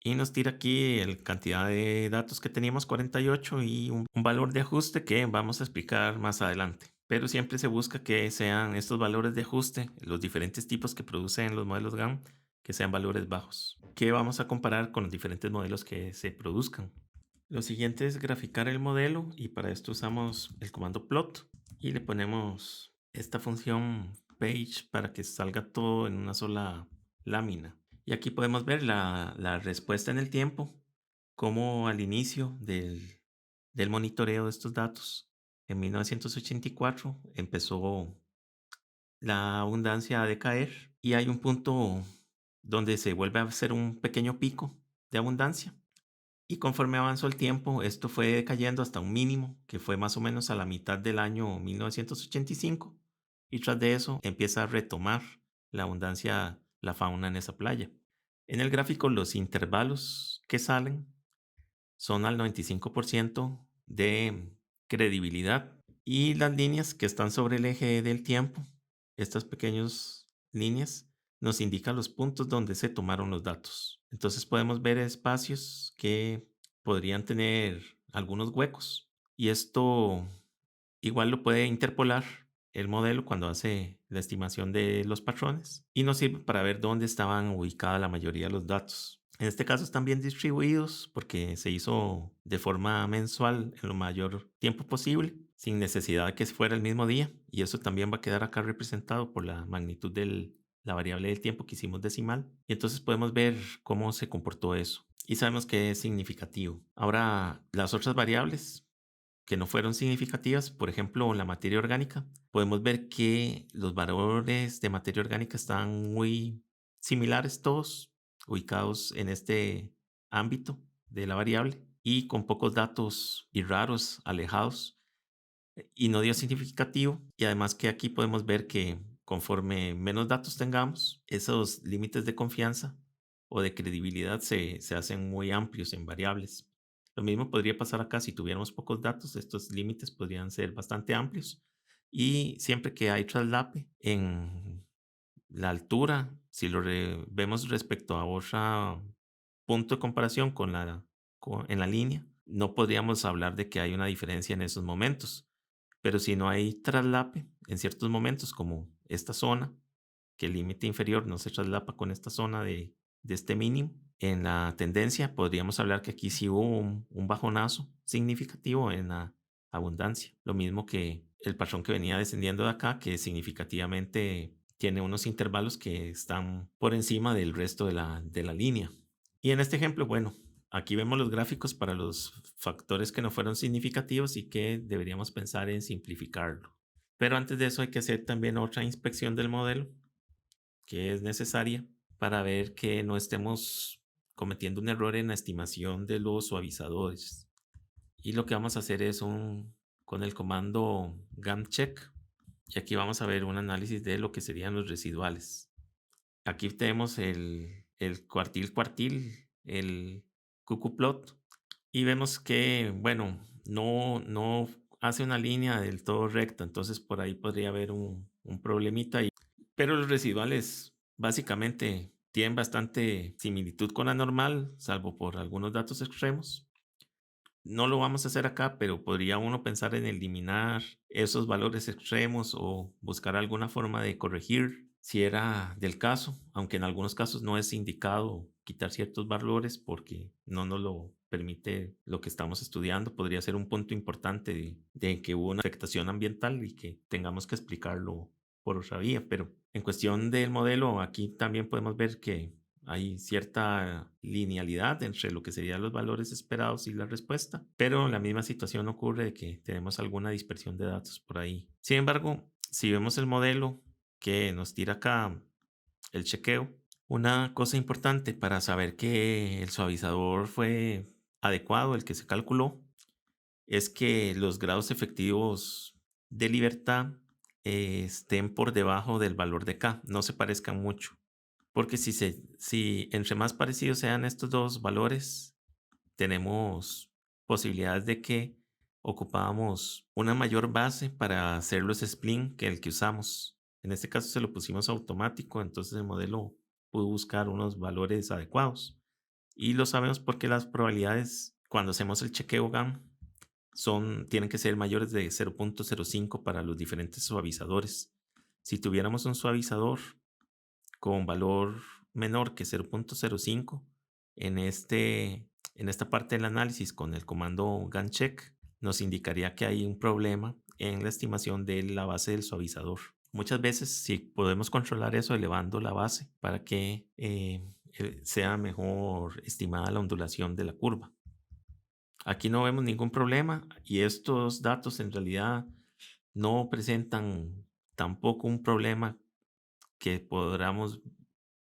Y nos tira aquí el cantidad de datos que teníamos, 48, y un valor de ajuste que vamos a explicar más adelante. Pero siempre se busca que sean estos valores de ajuste, los diferentes tipos que producen los modelos GAN, que sean valores bajos, que vamos a comparar con los diferentes modelos que se produzcan. Lo siguiente es graficar el modelo y para esto usamos el comando plot y le ponemos esta función page para que salga todo en una sola lámina. Y aquí podemos ver la respuesta en el tiempo, como al inicio del monitoreo de estos datos. En 1984 empezó la abundancia a decaer y hay un punto donde se vuelve a hacer un pequeño pico de abundancia. Y conforme avanzó el tiempo, esto fue decayendo hasta un mínimo, que fue más o menos a la mitad del año 1985. Y tras de eso empieza a retomar la abundancia, la fauna en esa playa. En el gráfico, los intervalos que salen son al 95% de credibilidad. Y las líneas que están sobre el eje del tiempo, estas pequeñas líneas, nos indican los puntos donde se tomaron los datos. Entonces podemos ver espacios que podrían tener algunos huecos. Y esto igual lo puede interpolar el modelo cuando hace la estimación de los patrones y nos sirve para ver dónde estaban ubicadas la mayoría de los datos. En este caso están bien distribuidos porque se hizo de forma mensual en lo mayor tiempo posible, sin necesidad de que fuera el mismo día. Y eso también va a quedar acá representado por la magnitud de la variable del tiempo que hicimos decimal. Y entonces podemos ver cómo se comportó eso. Y sabemos que es significativo. Ahora, las otras variables que no fueron significativas, por ejemplo, la materia orgánica, podemos ver que los valores de materia orgánica están muy similares todos, ubicados en este ámbito de la variable y con pocos datos y raros, alejados, y no dio significativo. Y además que aquí podemos ver que conforme menos datos tengamos, esos límites de confianza o de credibilidad se hacen muy amplios en variables. Lo mismo podría pasar acá si tuviéramos pocos datos, estos límites podrían ser bastante amplios. Y siempre que hay traslape en la altura, si vemos respecto a otro punto de comparación en la línea, no podríamos hablar de que hay una diferencia en esos momentos. Pero si no hay traslape en ciertos momentos, como esta zona, que el límite inferior no se traslapa con esta zona de este mínimo, en la tendencia podríamos hablar que aquí sí hubo un bajonazo significativo en la abundancia. Lo mismo que el patrón que venía descendiendo de acá, que significativamente tiene unos intervalos que están por encima del resto de la línea. Y en este ejemplo, bueno, aquí vemos los gráficos para los factores que no fueron significativos y que deberíamos pensar en simplificarlo. Pero antes de eso hay que hacer también otra inspección del modelo que es necesaria para ver que no estemos cometiendo un error en la estimación de los suavizadores. Y lo que vamos a hacer es con el comando gamcheck. Y aquí vamos a ver un análisis de lo que serían los residuales. Aquí tenemos el cuartil, el cucuplot, y vemos que, bueno, no hace una línea del todo recta, entonces por ahí podría haber un problemita ahí. Pero los residuales Básicamente tienen bastante similitud con la normal, salvo por algunos datos extremos. No lo vamos a hacer acá, pero podría uno pensar en eliminar esos valores extremos o buscar alguna forma de corregir si era del caso, aunque en algunos casos no es indicado quitar ciertos valores porque no nos lo permite lo que estamos estudiando. Podría ser un punto importante de que hubo una afectación ambiental y que tengamos que explicarlo por otra vía, pero en cuestión del modelo, aquí también podemos ver que hay cierta linealidad entre lo que serían los valores esperados y la respuesta, pero la misma situación ocurre de que tenemos alguna dispersión de datos por ahí. Sin embargo, si vemos el modelo que nos tira acá el chequeo, una cosa importante para saber que el suavizador fue adecuado, el que se calculó, es que los grados efectivos de libertad estén por debajo del valor de K, no se parezcan mucho. Porque si entre más parecidos sean estos dos valores, tenemos posibilidades de que ocupábamos una mayor base para hacer los spline que el que usamos. En este caso se lo pusimos automático, entonces el modelo pudo buscar unos valores adecuados. Y lo sabemos porque las probabilidades cuando hacemos el chequeo GAN tienen que ser mayores de 0.05 para los diferentes suavizadores. Si tuviéramos un suavizador con valor menor que 0.05 en esta parte del análisis con el comando gancheck nos indicaría que hay un problema en la estimación de la base del suavizador. Muchas veces si podemos controlar eso elevando la base para que sea mejor estimada la ondulación de la curva. Aquí no vemos ningún problema y estos datos en realidad no presentan tampoco un problema que podamos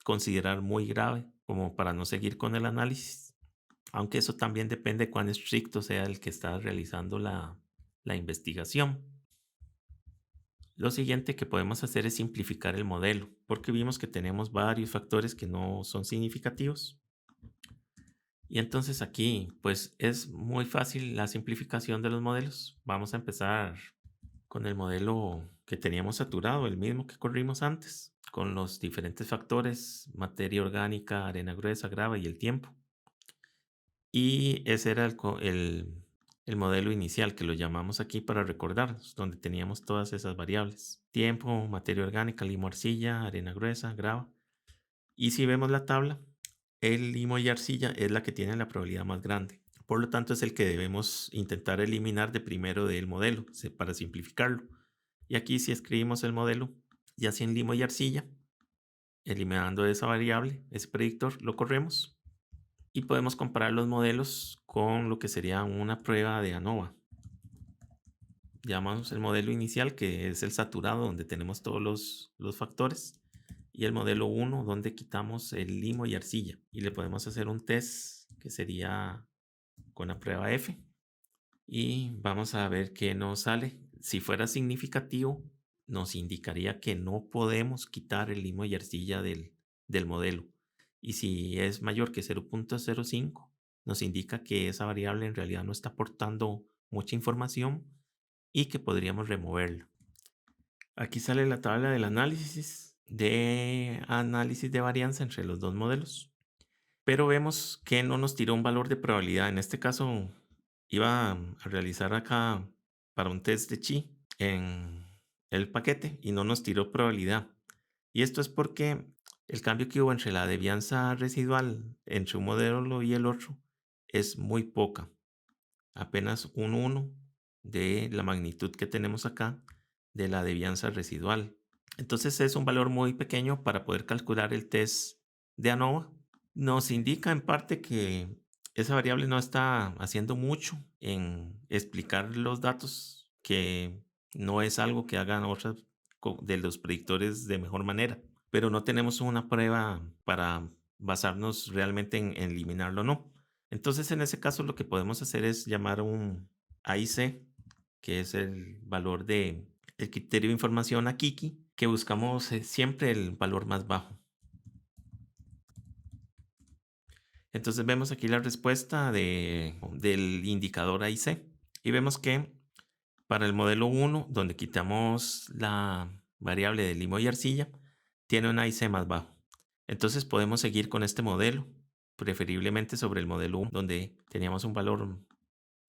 considerar muy grave como para no seguir con el análisis, aunque eso también depende cuán estricto sea el que está realizando la investigación. Lo siguiente que podemos hacer es simplificar el modelo, porque vimos que tenemos varios factores que no son significativos. Y entonces aquí, pues es muy fácil la simplificación de los modelos. Vamos a empezar con el modelo que teníamos saturado, el mismo que corrimos antes, con los diferentes factores, materia orgánica, arena gruesa, grava y el tiempo. Y ese era el modelo inicial que lo llamamos aquí para recordarnos, donde teníamos todas esas variables. Tiempo, materia orgánica, limo, arcilla, arena gruesa, grava. Y si vemos la tabla, el limo y arcilla es la que tiene la probabilidad más grande. Por lo tanto, es el que debemos intentar eliminar de primero del modelo para simplificarlo. Y aquí si escribimos el modelo, ya sea en limo y arcilla, eliminando esa variable, ese predictor, lo corremos y podemos comparar los modelos con lo que sería una prueba de ANOVA. Llamamos el modelo inicial, que es el saturado, donde tenemos todos los factores, y el modelo 1, donde quitamos el limo y arcilla. Y le podemos hacer un test que sería con la prueba F. Y vamos a ver qué nos sale. Si fuera significativo, nos indicaría que no podemos quitar el limo y arcilla del modelo. Y si es mayor que 0.05, nos indica que esa variable en realidad no está aportando mucha información y que podríamos removerla. Aquí sale la tabla del análisis de varianza entre los dos modelos. Pero vemos que no nos tiró un valor de probabilidad. En este caso, iba a realizar acá para un test de chi en el paquete y no nos tiró probabilidad. Y esto es porque el cambio que hubo entre la devianza residual entre un modelo y el otro es muy poca. Apenas un 1 de la magnitud que tenemos acá de la devianza residual. Entonces es un valor muy pequeño para poder calcular el test de ANOVA. Nos indica en parte que esa variable no está haciendo mucho en explicar los datos, que no es algo que hagan otras de los predictores de mejor manera, pero no tenemos una prueba para basarnos realmente en eliminarlo o no. Entonces, en ese caso, lo que podemos hacer es llamar un AIC, que es el valor de el criterio de información a Kiki, que buscamos siempre el valor más bajo. Entonces vemos aquí la respuesta del indicador AIC y vemos que para el modelo 1, donde quitamos la variable de limo y arcilla, tiene un IC más bajo. Entonces podemos seguir con este modelo, preferiblemente sobre el modelo 1, donde teníamos un valor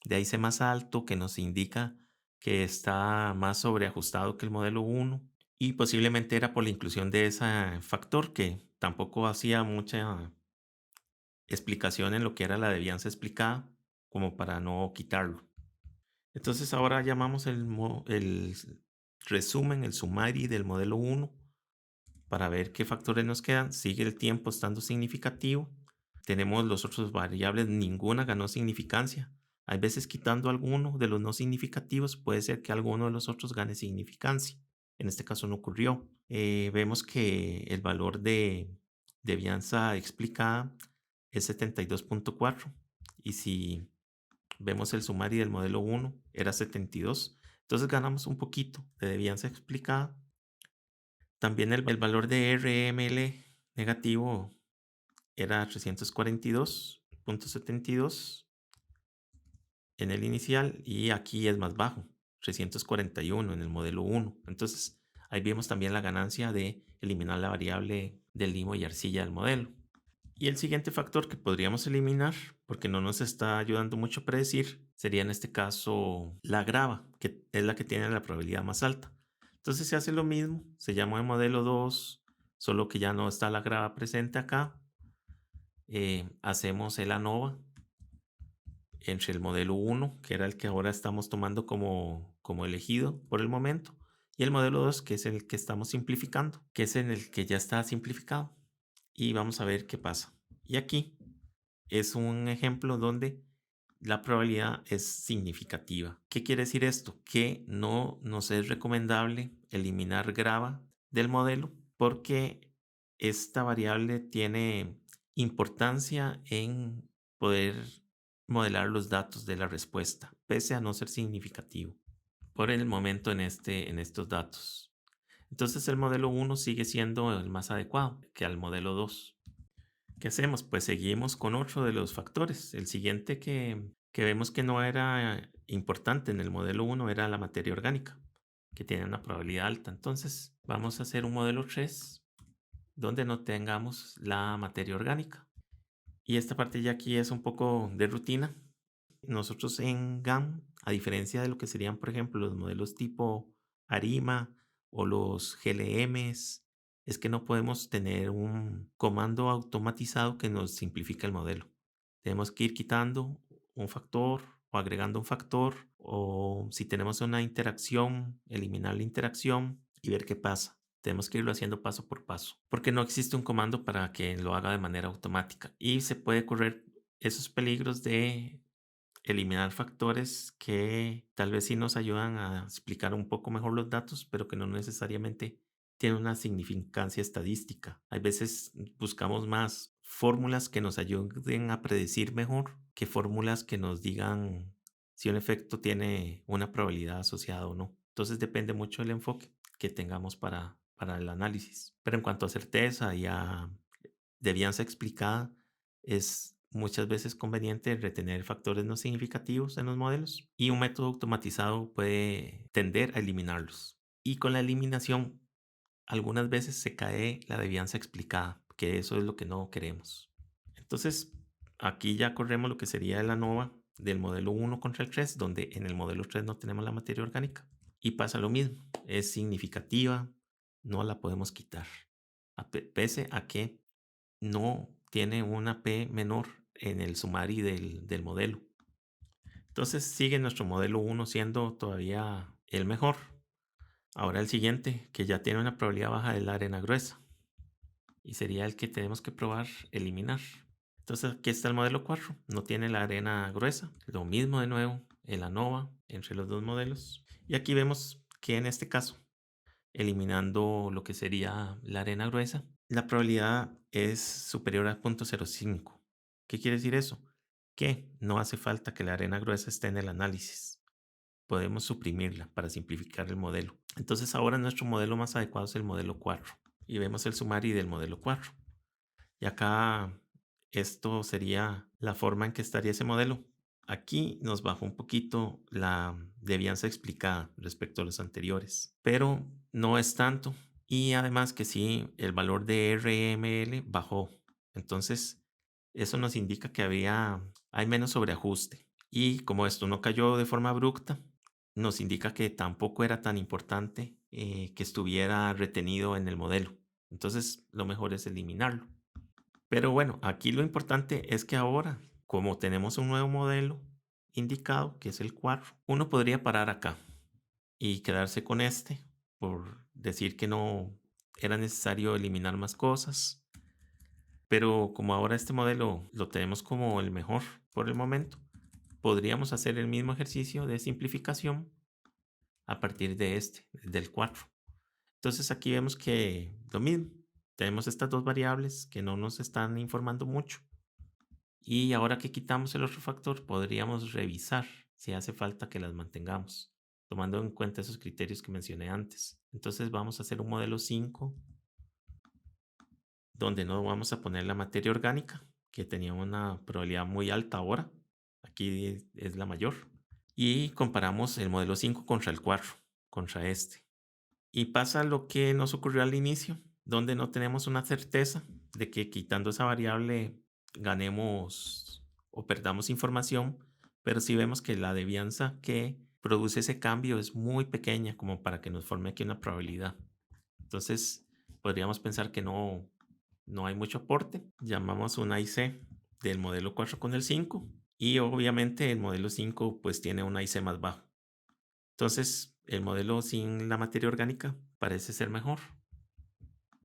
de IC más alto que nos indica que está más sobreajustado que el modelo 1 y posiblemente era por la inclusión de ese factor que tampoco hacía mucha explicación en lo que era la devianza explicada, como para no quitarlo. Entonces ahora llamamos el resumen, el summary del modelo 1 para ver qué factores nos quedan. Sigue el tiempo estando significativo. Tenemos los otros variables, ninguna ganó significancia. Hay veces quitando alguno de los no significativos, puede ser que alguno de los otros gane significancia. En este caso no ocurrió. Vemos que el valor de devianza explicada es 72.4 y si vemos el sumario del modelo 1 era 72. Entonces ganamos un poquito de devianza explicada. También el valor de RML negativo era 342.72 en el inicial y aquí es más bajo, 341 en el modelo 1. Entonces ahí vemos también la ganancia de eliminar la variable del limo y arcilla del modelo. Y el siguiente factor que podríamos eliminar, porque no nos está ayudando mucho a predecir, sería en este caso la grava, que es la que tiene la probabilidad más alta. Entonces se hace lo mismo, se llama el modelo 2, solo que ya no está la grava presente acá. Hacemos el ANOVA entre el modelo 1, que era el que ahora estamos tomando como elegido por el momento, y el modelo 2, que es el que estamos simplificando, que es en el que ya está simplificado. Y vamos a ver qué pasa. Y aquí es un ejemplo donde la probabilidad es significativa. ¿Qué quiere decir esto? Que no nos es recomendable eliminar grava del modelo porque esta variable tiene importancia en poder modelar los datos de la respuesta, pese a no ser significativo por el momento en estos datos. Entonces el modelo 1 sigue siendo el más adecuado que al modelo 2. ¿Qué hacemos? Pues seguimos con otro de los factores. El siguiente que vemos que no era importante en el modelo 1 era la materia orgánica, que tiene una probabilidad alta. Entonces vamos a hacer un modelo 3 donde no tengamos la materia orgánica. Y esta parte ya aquí es un poco de rutina. Nosotros en GAN, a diferencia de lo que serían, por ejemplo, los modelos tipo ARIMA o los GLMs, es que no podemos tener un comando automatizado que nos simplifique el modelo. Tenemos que ir quitando un factor o agregando un factor, o si tenemos una interacción, eliminar la interacción y ver qué pasa. Tenemos que irlo haciendo paso por paso, porque no existe un comando para que lo haga de manera automática y se puede correr esos peligros de eliminar factores que tal vez sí nos ayudan a explicar un poco mejor los datos, pero que no necesariamente tienen una significancia estadística. Hay veces buscamos más fórmulas que nos ayuden a predecir mejor que fórmulas que nos digan si un efecto tiene una probabilidad asociada o no. Entonces depende mucho del enfoque que tengamos para el análisis. Pero en cuanto a certeza y a devianza explicada, es muchas veces conveniente retener factores no significativos en los modelos y un método automatizado puede tender a eliminarlos. Y con la eliminación, algunas veces se cae la devianza explicada, que eso es lo que no queremos. Entonces, aquí ya corremos lo que sería la ANOVA del modelo 1 contra el 3, donde en el modelo 3 no tenemos la materia orgánica. Y pasa lo mismo, es significativa, no la podemos quitar, pese a que no tiene una P menor en el summary del modelo. Entonces sigue nuestro modelo 1 siendo todavía el mejor. Ahora el siguiente, que ya tiene una probabilidad baja de la arena gruesa. Y sería el que tenemos que probar eliminar. Entonces aquí está el modelo 4. No tiene la arena gruesa. Lo mismo de nuevo, el ANOVA entre los dos modelos. Y aquí vemos que en este caso, eliminando lo que sería la arena gruesa, la probabilidad es superior a 0.05. ¿Qué quiere decir eso? Que no hace falta que la arena gruesa esté en el análisis. Podemos suprimirla para simplificar el modelo. Entonces ahora nuestro modelo más adecuado es el modelo 4. Y vemos el summary del modelo 4. Y acá esto sería la forma en que estaría ese modelo. Aquí nos bajó un poquito la devianza explicada respecto a los anteriores, pero no es tanto Y además que sí, el valor de RML bajó. Entonces, eso nos indica que hay menos sobreajuste. Y como esto no cayó de forma abrupta, nos indica que tampoco era tan importante que estuviera retenido en el modelo. Entonces, lo mejor es eliminarlo. Pero bueno, aquí lo importante es que ahora, como tenemos un nuevo modelo indicado, que es el 4, uno podría parar acá y quedarse con este por decir que no era necesario eliminar más cosas. Pero como ahora este modelo lo tenemos como el mejor por el momento, podríamos hacer el mismo ejercicio de simplificación a partir de del 4. Entonces aquí vemos que lo mismo, tenemos estas dos variables que no nos están informando mucho. Y ahora que quitamos el otro factor, podríamos revisar si hace falta que las mantengamos, tomando en cuenta esos criterios que mencioné antes. Entonces vamos a hacer un modelo 5 donde no vamos a poner la materia orgánica, que tenía una probabilidad muy alta ahora. Aquí es la mayor. Y comparamos el modelo 5 contra el 4, contra este. Y pasa lo que nos ocurrió al inicio, donde no tenemos una certeza de que quitando esa variable ganemos o perdamos información, pero sí vemos que la devianza que produce ese cambio es muy pequeña como para que nos forme aquí una probabilidad. Entonces, podríamos pensar que no hay mucho aporte. Llamamos una IC del modelo 4 con el 5 y obviamente el modelo 5 pues tiene una IC más bajo. Entonces, el modelo sin la materia orgánica parece ser mejor.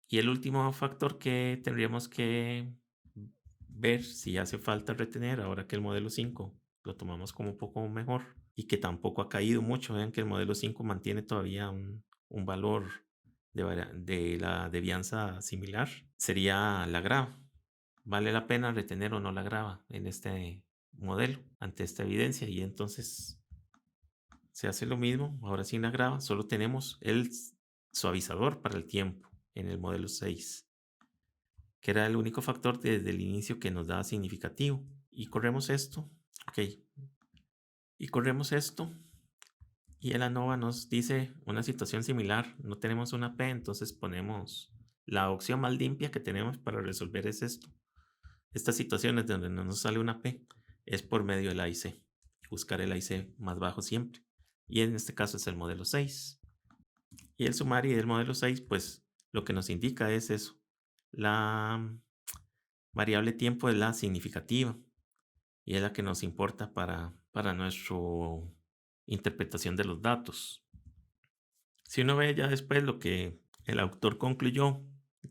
Y el último factor que tendríamos que ver si hace falta retener, ahora que el modelo 5 lo tomamos como un poco mejor y que tampoco ha caído mucho, vean que el modelo 5 mantiene todavía un valor de la devianza similar, sería la grava. ¿Vale la pena retener o no la grava en este modelo ante esta evidencia? Y entonces se hace lo mismo, ahora sin la grava, solo tenemos el suavizador para el tiempo en el modelo 6, que era el único factor desde el inicio que nos daba significativo. Y corremos esto, ok, y corremos esto, y el ANOVA nos dice una situación similar, no tenemos una P, entonces ponemos la opción más limpia que tenemos para resolver es esto. Estas situaciones donde no nos sale una P es por medio del AIC, buscar el AIC más bajo siempre. Y en este caso es el modelo 6. Y el sumario del modelo 6, pues lo que nos indica es eso. La variable tiempo es la significativa y es la que nos importa para nuestra interpretación de los datos. Si uno ve ya después lo que el autor concluyó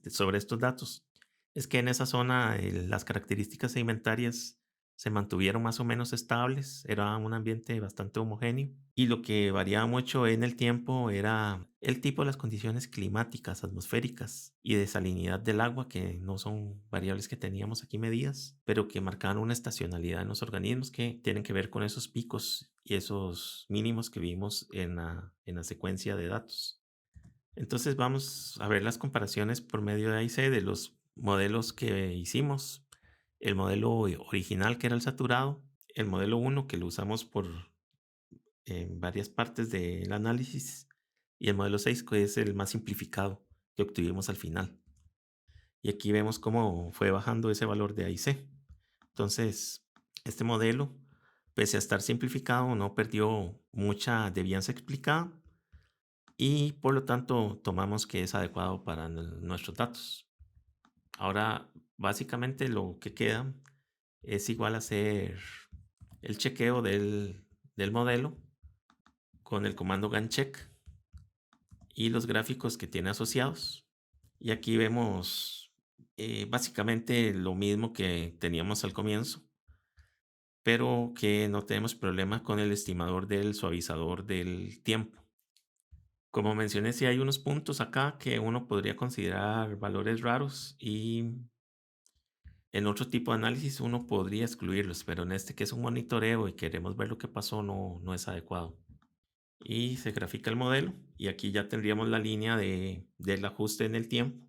sobre estos datos, es que en esa zona las características sedimentarias se mantuvieron más o menos estables, era un ambiente bastante homogéneo y lo que variaba mucho en el tiempo era el tipo de las condiciones climáticas, atmosféricas y de salinidad del agua, que no son variables que teníamos aquí medidas, pero que marcaban una estacionalidad en los organismos que tienen que ver con esos picos y esos mínimos que vimos en la secuencia de datos. Entonces vamos a ver las comparaciones por medio de AIC de los modelos que hicimos. El modelo original, que era el saturado, el modelo 1 que lo usamos en varias partes del análisis, y el modelo 6 que es el más simplificado que obtuvimos al final. Y aquí vemos cómo fue bajando ese valor de AIC. Entonces, este modelo, pese a estar simplificado, no perdió mucha devianza explicada y por lo tanto tomamos que es adecuado para nuestros datos. Ahora, básicamente lo que queda es igual a hacer el chequeo del modelo con el comando gancheck y los gráficos que tiene asociados. Y aquí vemos básicamente lo mismo que teníamos al comienzo, pero que no tenemos problema con el estimador del suavizador del tiempo. Como mencioné, sí hay unos puntos acá que uno podría considerar valores raros y en otro tipo de análisis uno podría excluirlos, pero en este que es un monitoreo y queremos ver lo que pasó, no es adecuado. Y se grafica el modelo y aquí ya tendríamos la línea del ajuste en el tiempo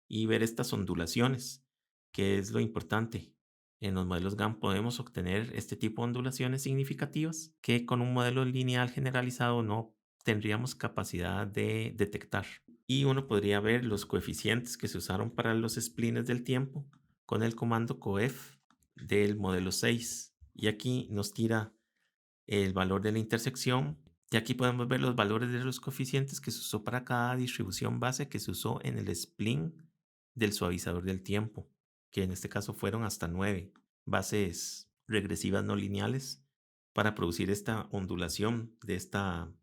y ver estas ondulaciones, que es lo importante. En los modelos GAN podemos obtener este tipo de ondulaciones significativas que con un modelo lineal generalizado no tendríamos capacidad de detectar. y uno podría ver los coeficientes que se usaron para los splines del tiempo con el comando coef del modelo 6. Y aquí nos tira el valor de la intersección. Y aquí podemos ver los valores de los coeficientes que se usó para cada distribución base que se usó en el spline del suavizador del tiempo, que en este caso fueron hasta 9 bases regresivas no lineales para producir esta ondulación de esta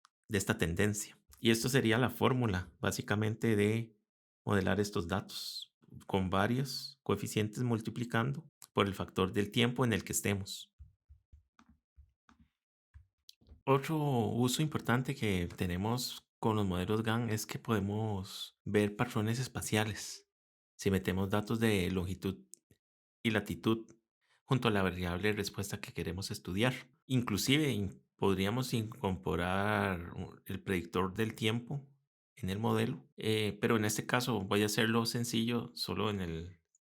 tendencia. Y esto sería la fórmula básicamente de modelar estos datos con varios coeficientes multiplicando por el factor del tiempo en el que estemos. Otro uso importante que tenemos con los modelos GAN es que podemos ver patrones espaciales. Si metemos datos de longitud y latitud junto a la variable respuesta que queremos estudiar. Inclusive podríamos incorporar el predictor del tiempo en el modelo, pero en este caso voy a hacerlo sencillo solo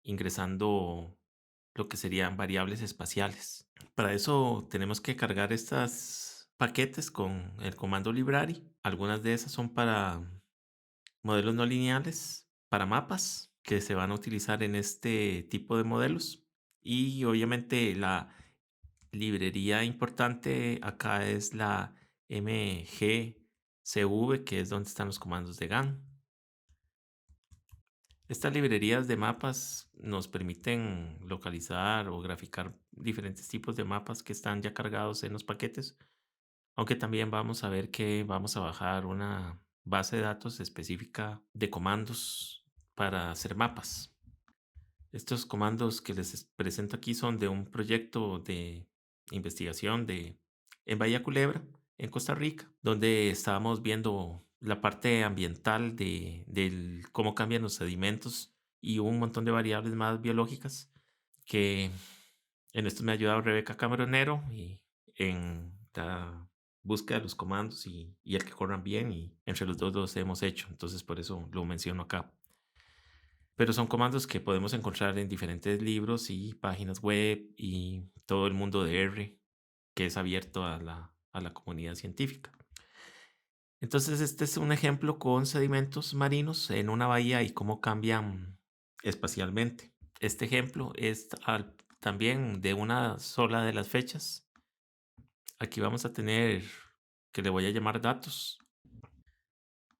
ingresando lo que serían variables espaciales. Para eso tenemos que cargar estas paquetes con el comando library. Algunas de esas son para modelos no lineales, para mapas que se van a utilizar en este tipo de modelos. Y obviamente la librería importante acá es la MGCV, que es donde están los comandos de GAN. Estas librerías de mapas nos permiten localizar o graficar diferentes tipos de mapas que están ya cargados en los paquetes, aunque también vamos a ver que vamos a bajar una base de datos específica de comandos para hacer mapas. Estos comandos que les presento aquí son de un proyecto de investigación en Bahía Culebra, en Costa Rica, donde estábamos viendo la parte ambiental del cómo cambian los sedimentos y un montón de variables más biológicas que en esto me ha ayudado Rebeca Camaronero y en la búsqueda de los comandos y el que corran bien, y entre los dos los hemos hecho, entonces por eso lo menciono acá. Pero son comandos que podemos encontrar en diferentes libros y páginas web y todo el mundo de R, que es abierto a la comunidad científica. Entonces, este es un ejemplo con sedimentos marinos en una bahía y cómo cambian espacialmente. Este ejemplo es también de una sola de las fechas. Aquí vamos a tener, que le voy a llamar datos.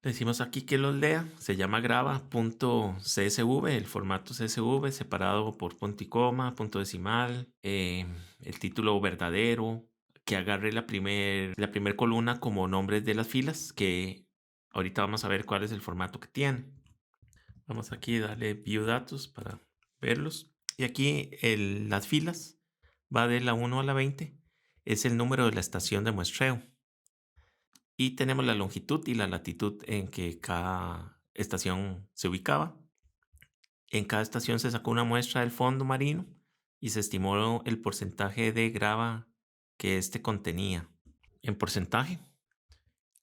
Le decimos aquí que los lea, se llama grava.csv, el formato CSV separado por punto y coma, punto decimal, el título verdadero, que agarre la primer columna como nombres de las filas, que ahorita vamos a ver cuál es el formato que tiene. Vamos aquí a darle View Datos para verlos. Y aquí las filas va de la 1 a la 20, es el número de la estación de muestreo. Y tenemos la longitud y la latitud en que cada estación se ubicaba. En cada estación se sacó una muestra del fondo marino y se estimó el porcentaje de grava que éste contenía. En porcentaje,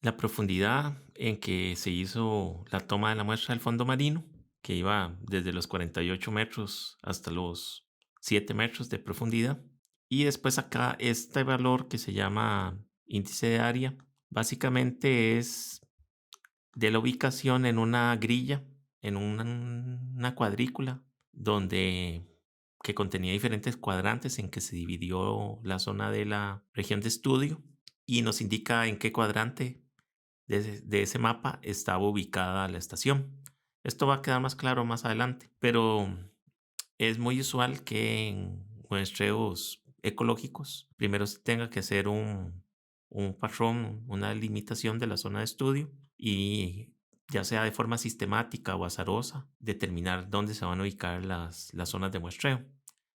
la profundidad en que se hizo la toma de la muestra del fondo marino, que iba desde los 48 metros hasta los 7 metros de profundidad. Y después acá este valor que se llama índice de área, básicamente es de la ubicación en una grilla, en una cuadrícula, que contenía diferentes cuadrantes en que se dividió la zona de la región de estudio y nos indica en qué cuadrante de ese mapa estaba ubicada la estación. Esto va a quedar más claro más adelante, pero es muy usual que en muestreos ecológicos primero se tenga que hacer un patrón, una limitación de la zona de estudio y ya sea de forma sistemática o azarosa, determinar dónde se van a ubicar las zonas de muestreo.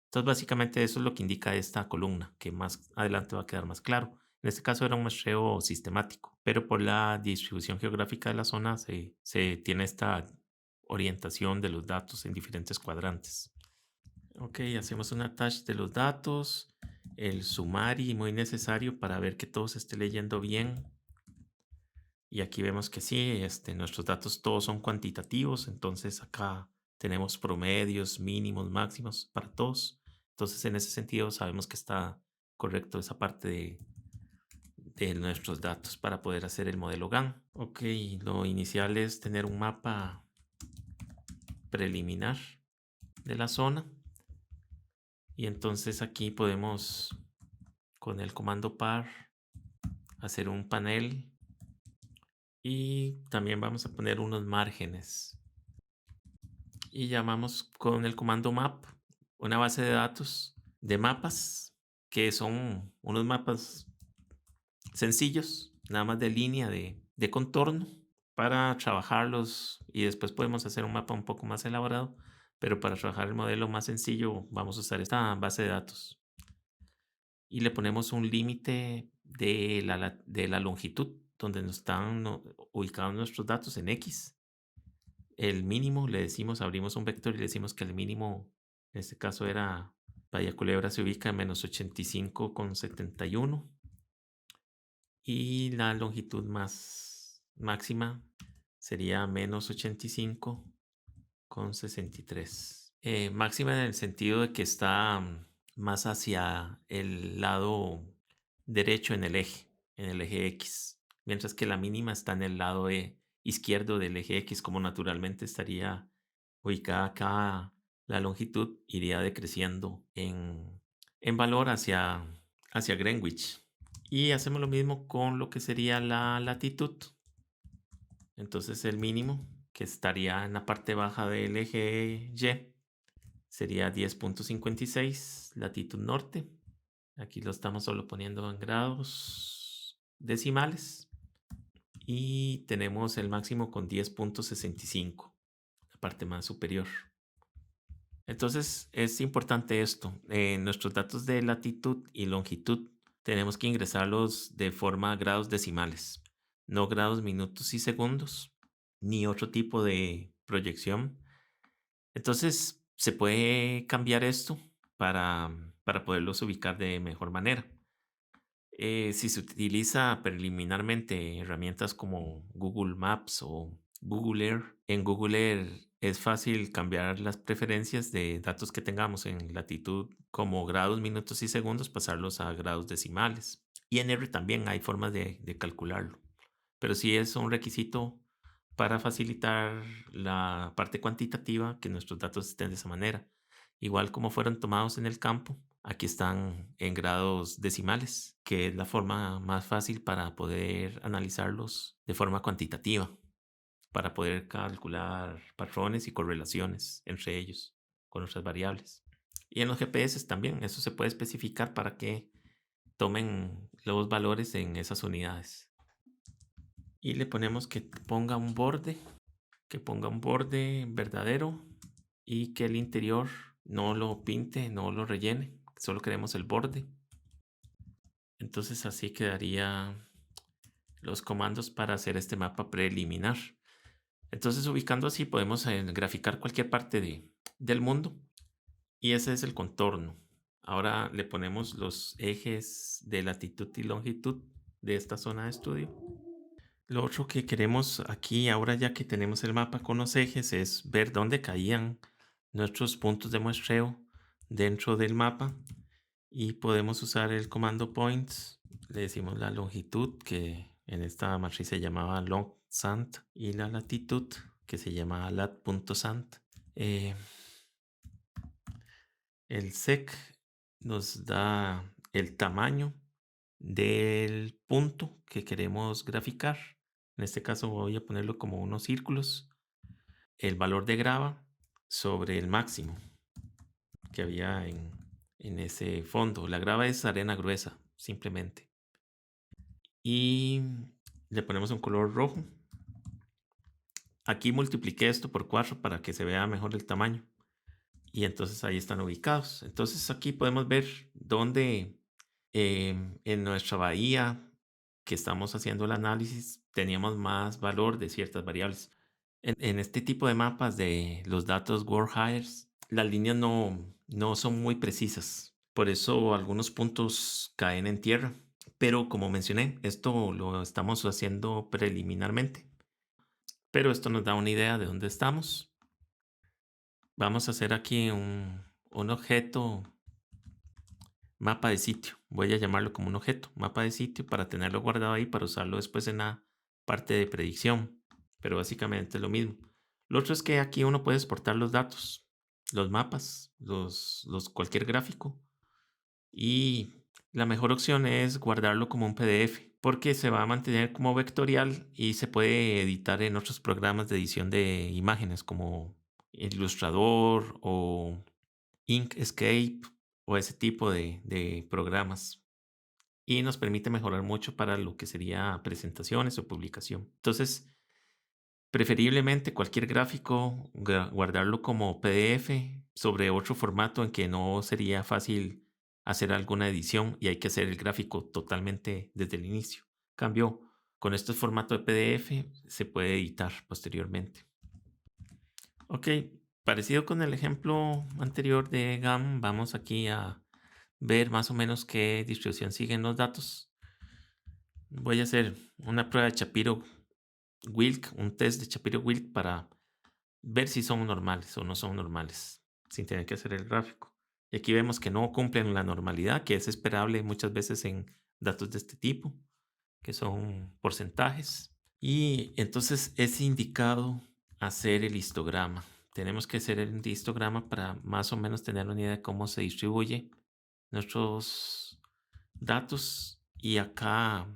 Entonces, básicamente eso es lo que indica esta columna, que más adelante va a quedar más claro. En este caso era un muestreo sistemático, pero por la distribución geográfica de la zona se tiene esta orientación de los datos en diferentes cuadrantes. Ok, hacemos un attach de los datos, el summary muy necesario para ver que todo se esté leyendo bien. Y aquí vemos que sí, nuestros datos todos son cuantitativos, entonces acá tenemos promedios, mínimos, máximos para todos. Entonces en ese sentido sabemos que está correcto esa parte de nuestros datos para poder hacer el modelo GAN. Ok, lo inicial es tener un mapa preliminar de la zona. Y entonces aquí podemos, con el comando par, hacer un panel. Y también vamos a poner unos márgenes. Y llamamos con el comando map una base de datos de mapas, que son unos mapas sencillos, nada más de línea de contorno, para trabajarlos. Y después podemos hacer un mapa un poco más elaborado, pero para trabajar el modelo más sencillo vamos a usar esta base de datos. Y le ponemos un límite de la longitud donde nos están ubicados nuestros datos en X. El mínimo le decimos, abrimos un vector y le decimos que el mínimo, en este caso era Bahía Culebra, se ubica en -85,71. Y la longitud máxima sería -85,63. Máxima en el sentido de que está más hacia el lado derecho en el eje X, mientras que la mínima está en el lado izquierdo del eje X, como naturalmente estaría ubicada acá. La longitud iría decreciendo en valor hacia Greenwich. Y hacemos lo mismo con lo que sería la latitud. Entonces el mínimo, que estaría en la parte baja del eje Y, sería 10,56 latitud norte. Aquí lo estamos solo poniendo en grados decimales. Y tenemos el máximo con 10,65, la parte más superior. Entonces es importante esto. En nuestros datos de latitud y longitud tenemos que ingresarlos de forma grados decimales, no grados minutos y segundos, ni otro tipo de proyección. Entonces se puede cambiar esto para poderlos ubicar de mejor manera. Si se utiliza preliminarmente herramientas como Google Maps o Google Earth, en Google Earth es fácil cambiar las preferencias de datos que tengamos en latitud como grados, minutos y segundos, pasarlos a grados decimales. Y en R también hay formas de calcularlo. Pero sí es un requisito para facilitar la parte cuantitativa que nuestros datos estén de esa manera. Igual como fueron tomados en el campo, aquí están en grados decimales, que es la forma más fácil para poder analizarlos de forma cuantitativa, para poder calcular patrones y correlaciones entre ellos con otras variables. Y en los GPS también, eso se puede especificar para que tomen los valores en esas unidades. Y le ponemos que ponga un borde verdadero y que el interior no lo pinte, no lo rellene, solo queremos el borde. Entonces así quedaría los comandos para hacer este mapa preliminar. Entonces ubicando así podemos graficar cualquier parte del mundo y ese es el contorno. Ahora le ponemos los ejes de latitud y longitud de esta zona de estudio. Lo otro que queremos aquí, ahora ya que tenemos el mapa con los ejes, es ver dónde caían nuestros puntos de muestreo dentro del mapa. Y podemos usar el comando points. Le decimos la longitud, que en esta matriz se llamaba long_sant, y la latitud, que se llama lat.sant. El sec nos da el tamaño del punto que queremos graficar. En este caso voy a ponerlo como unos círculos. El valor de grava sobre el máximo que había en ese fondo. La grava es arena gruesa, simplemente. Y le ponemos un color rojo. Aquí multipliqué esto por 4 para que se vea mejor el tamaño. Y entonces ahí están ubicados. Entonces aquí podemos ver dónde en nuestra bahía que estamos haciendo el análisis teníamos más valor de ciertas variables. En este tipo de mapas de los datos World Hires, las líneas no son muy precisas. Por eso algunos puntos caen en tierra. Pero como mencioné, esto lo estamos haciendo preliminarmente. Pero esto nos da una idea de dónde estamos. Vamos a hacer aquí un objeto mapa de sitio. Voy a llamarlo como un objeto, mapa de sitio, para tenerlo guardado ahí, para usarlo después en la parte de predicción. Pero básicamente es lo mismo. Lo otro es que aquí uno puede exportar los datos, los mapas, cualquier gráfico. Y la mejor opción es guardarlo como un PDF, porque se va a mantener como vectorial y se puede editar en otros programas de edición de imágenes como Illustrator o Inkscape o ese tipo de programas. Y nos permite mejorar mucho para lo que sería presentaciones o publicación. Entonces, preferiblemente cualquier gráfico, guardarlo como PDF sobre otro formato en que no sería fácil hacer alguna edición y hay que hacer el gráfico totalmente desde el inicio. Cambio, con estos formatos de PDF se puede editar posteriormente. Ok, parecido con el ejemplo anterior de GAM, vamos aquí a ver más o menos qué distribución siguen los datos. Voy a hacer una prueba de Shapiro-Wilk, un test de Shapiro-Wilk para ver si son normales o no son normales, sin tener que hacer el gráfico. Y aquí vemos que no cumplen la normalidad, que es esperable muchas veces en datos de este tipo, que son porcentajes. Y entonces es indicado hacer el histograma. Tenemos que hacer el histograma para más o menos tener una idea de cómo se distribuye nuestros datos. Y acá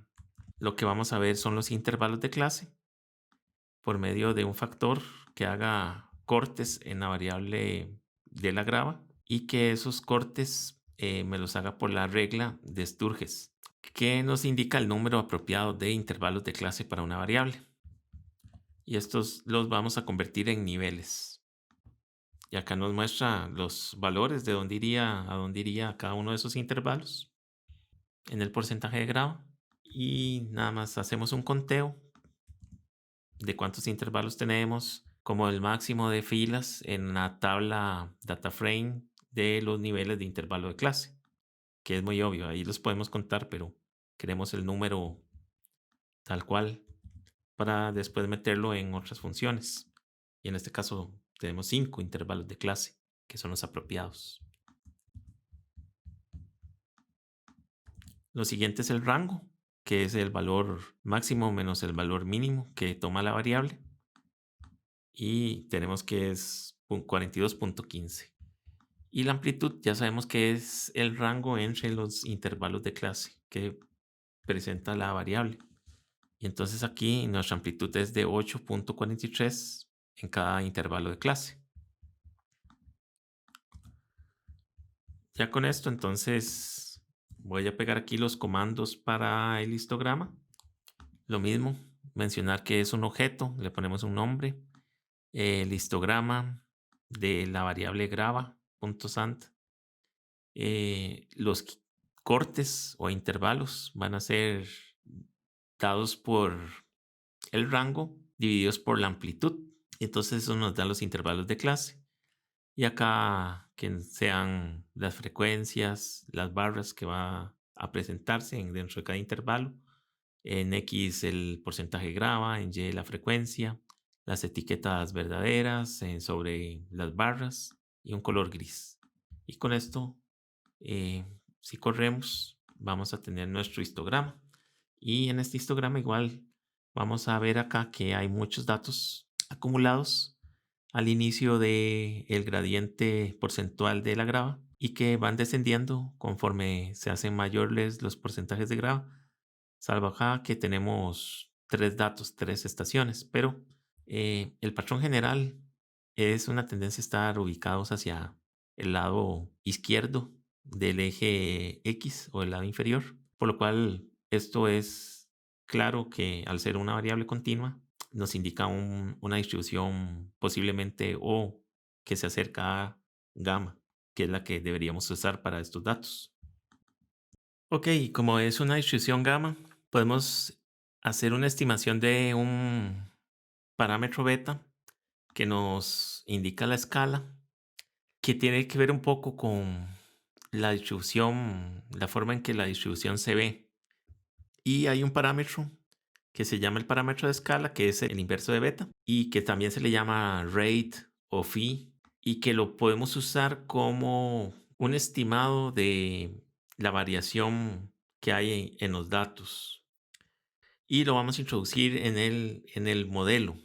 lo que vamos a ver son los intervalos de clase por medio de un factor que haga cortes en la variable de la grava y que esos cortes me los haga por la regla de Sturges, que nos indica el número apropiado de intervalos de clase para una variable. Y estos los vamos a convertir en niveles. Y acá nos muestra los valores de a dónde iría cada uno de esos intervalos en el porcentaje de grava. Y nada más hacemos un conteo de cuántos intervalos tenemos, como el máximo de filas en la tabla data frame de los niveles de intervalo de clase, que es muy obvio, ahí los podemos contar, pero queremos el número tal cual para después meterlo en otras funciones. Y en este caso tenemos 5 intervalos de clase, que son los apropiados. Lo siguiente es el rango, que es el valor máximo menos el valor mínimo que toma la variable. Y tenemos que es 42.15. Y la amplitud ya sabemos que es el rango entre los intervalos de clase que presenta la variable. Y entonces aquí nuestra amplitud es de 8.43 en cada intervalo de clase. Ya con esto entonces voy a pegar aquí los comandos para el histograma. Lo mismo, mencionar que es un objeto, le ponemos un nombre. El histograma de la variable grava.sant. Los cortes o intervalos van a ser dados por el rango divididos por la amplitud. Entonces eso nos da los intervalos de clase. Y acá que sean las frecuencias, las barras que va a presentarse dentro de cada intervalo. En X el porcentaje grava, en Y la frecuencia, las etiquetas verdaderas sobre las barras y un color gris. Y con esto, si corremos, vamos a tener nuestro histograma. Y en este histograma igual vamos a ver acá que hay muchos datos acumulados al inicio del gradiente porcentual de la grava y que van descendiendo conforme se hacen mayores los porcentajes de grava, salvo acá que tenemos 3 estaciones, pero el patrón general es una tendencia a estar ubicados hacia el lado izquierdo del eje X o el lado inferior, por lo cual esto es claro que al ser una variable continua nos indica una distribución posiblemente O que se acerca a gamma, que es la que deberíamos usar para estos datos. Ok, como es una distribución gamma, podemos hacer una estimación de un parámetro beta que nos indica la escala, que tiene que ver un poco con la distribución, la forma en que la distribución se ve. Y hay un parámetro que se llama el parámetro de escala, que es el inverso de beta, y que también se le llama rate o phi, y que lo podemos usar como un estimado de la variación que hay en los datos y lo vamos a introducir en el modelo.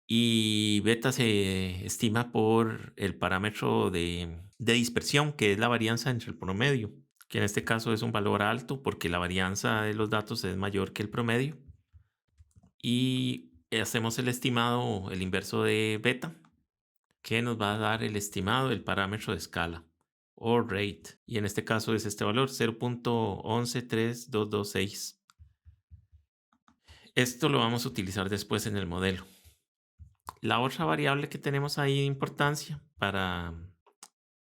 Y beta se estima por el parámetro de dispersión, que es la varianza entre el promedio, que en este caso es un valor alto porque la varianza de los datos es mayor que el promedio. Y hacemos el estimado, el inverso de beta, que nos va a dar el estimado del parámetro de escala o rate. Y en este caso es este valor, 0.113226. Esto lo vamos a utilizar después en el modelo. La otra variable que tenemos ahí de importancia para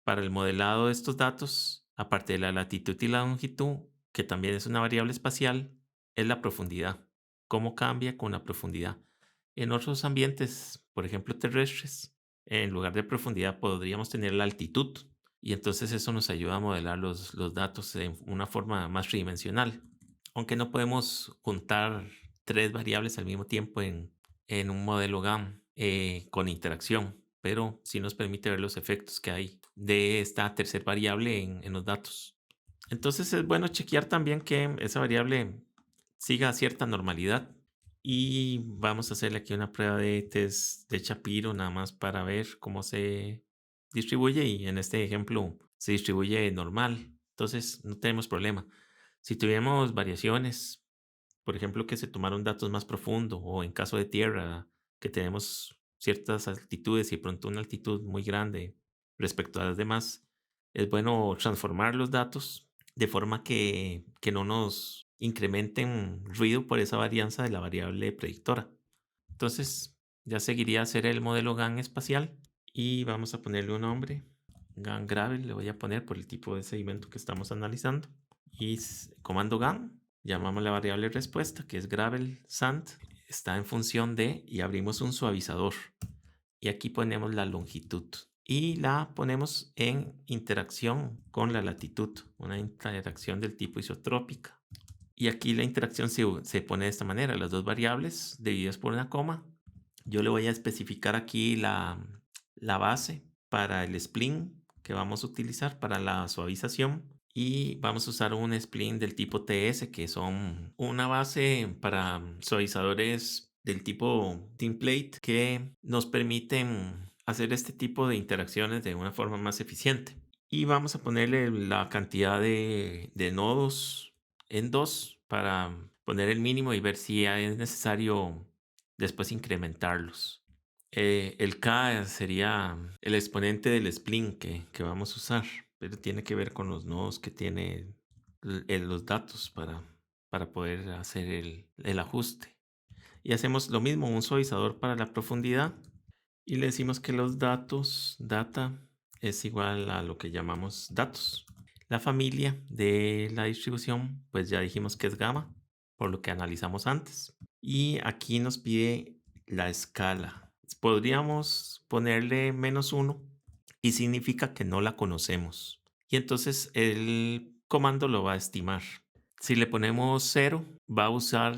el modelado de estos datos, aparte de la latitud y la longitud, que también es una variable espacial, es la profundidad. ¿Cómo cambia con la profundidad? En otros ambientes, por ejemplo terrestres, en lugar de profundidad podríamos tener la altitud y entonces eso nos ayuda a modelar los datos de una forma más tridimensional. Aunque no podemos juntar tres variables al mismo tiempo en un modelo GAM con interacción, pero sí nos permite ver los efectos que hay de esta tercera variable en los datos. Entonces es bueno chequear también que esa variable siga cierta normalidad. Y vamos a hacerle aquí una prueba de test de Shapiro nada más para ver cómo se distribuye y en este ejemplo se distribuye normal. Entonces no tenemos problema. Si tuviéramos variaciones, por ejemplo, que se tomaron datos más profundos o en caso de tierra, que tenemos ciertas altitudes y de pronto una altitud muy grande respecto a las demás, es bueno transformar los datos de forma que no nos incrementen ruido por esa varianza de la variable predictora. Entonces, ya seguiría a hacer el modelo GAN espacial y vamos a ponerle un nombre. GAN Gravel le voy a poner por el tipo de sedimento que estamos analizando. Y comando GAN, llamamos la variable respuesta que es Gravel Sand. Está en función de y abrimos un suavizador. Y aquí ponemos la longitud. Y la ponemos en interacción con la latitud, una interacción del tipo isotrópica. Y aquí la interacción se pone de esta manera, las dos variables divididas por una coma. Yo le voy a especificar aquí la base para el spline que vamos a utilizar para la suavización. Y vamos a usar un spline del tipo TS, que son una base para suavizadores del tipo template que nos permiten hacer este tipo de interacciones de una forma más eficiente. Y vamos a ponerle la cantidad de nodos en 2 para poner el mínimo y ver si es necesario después incrementarlos. El K sería el exponente del spline que vamos a usar, pero tiene que ver con los nodos que tiene los datos para poder hacer el ajuste. Y hacemos lo mismo, un suavizador para la profundidad y le decimos que los datos, data, es igual a lo que llamamos datos. La familia de la distribución, pues ya dijimos que es gamma, por lo que analizamos antes. Y aquí nos pide la escala. Podríamos ponerle -1 y significa que no la conocemos. Y entonces el comando lo va a estimar. Si le ponemos 0, va a usar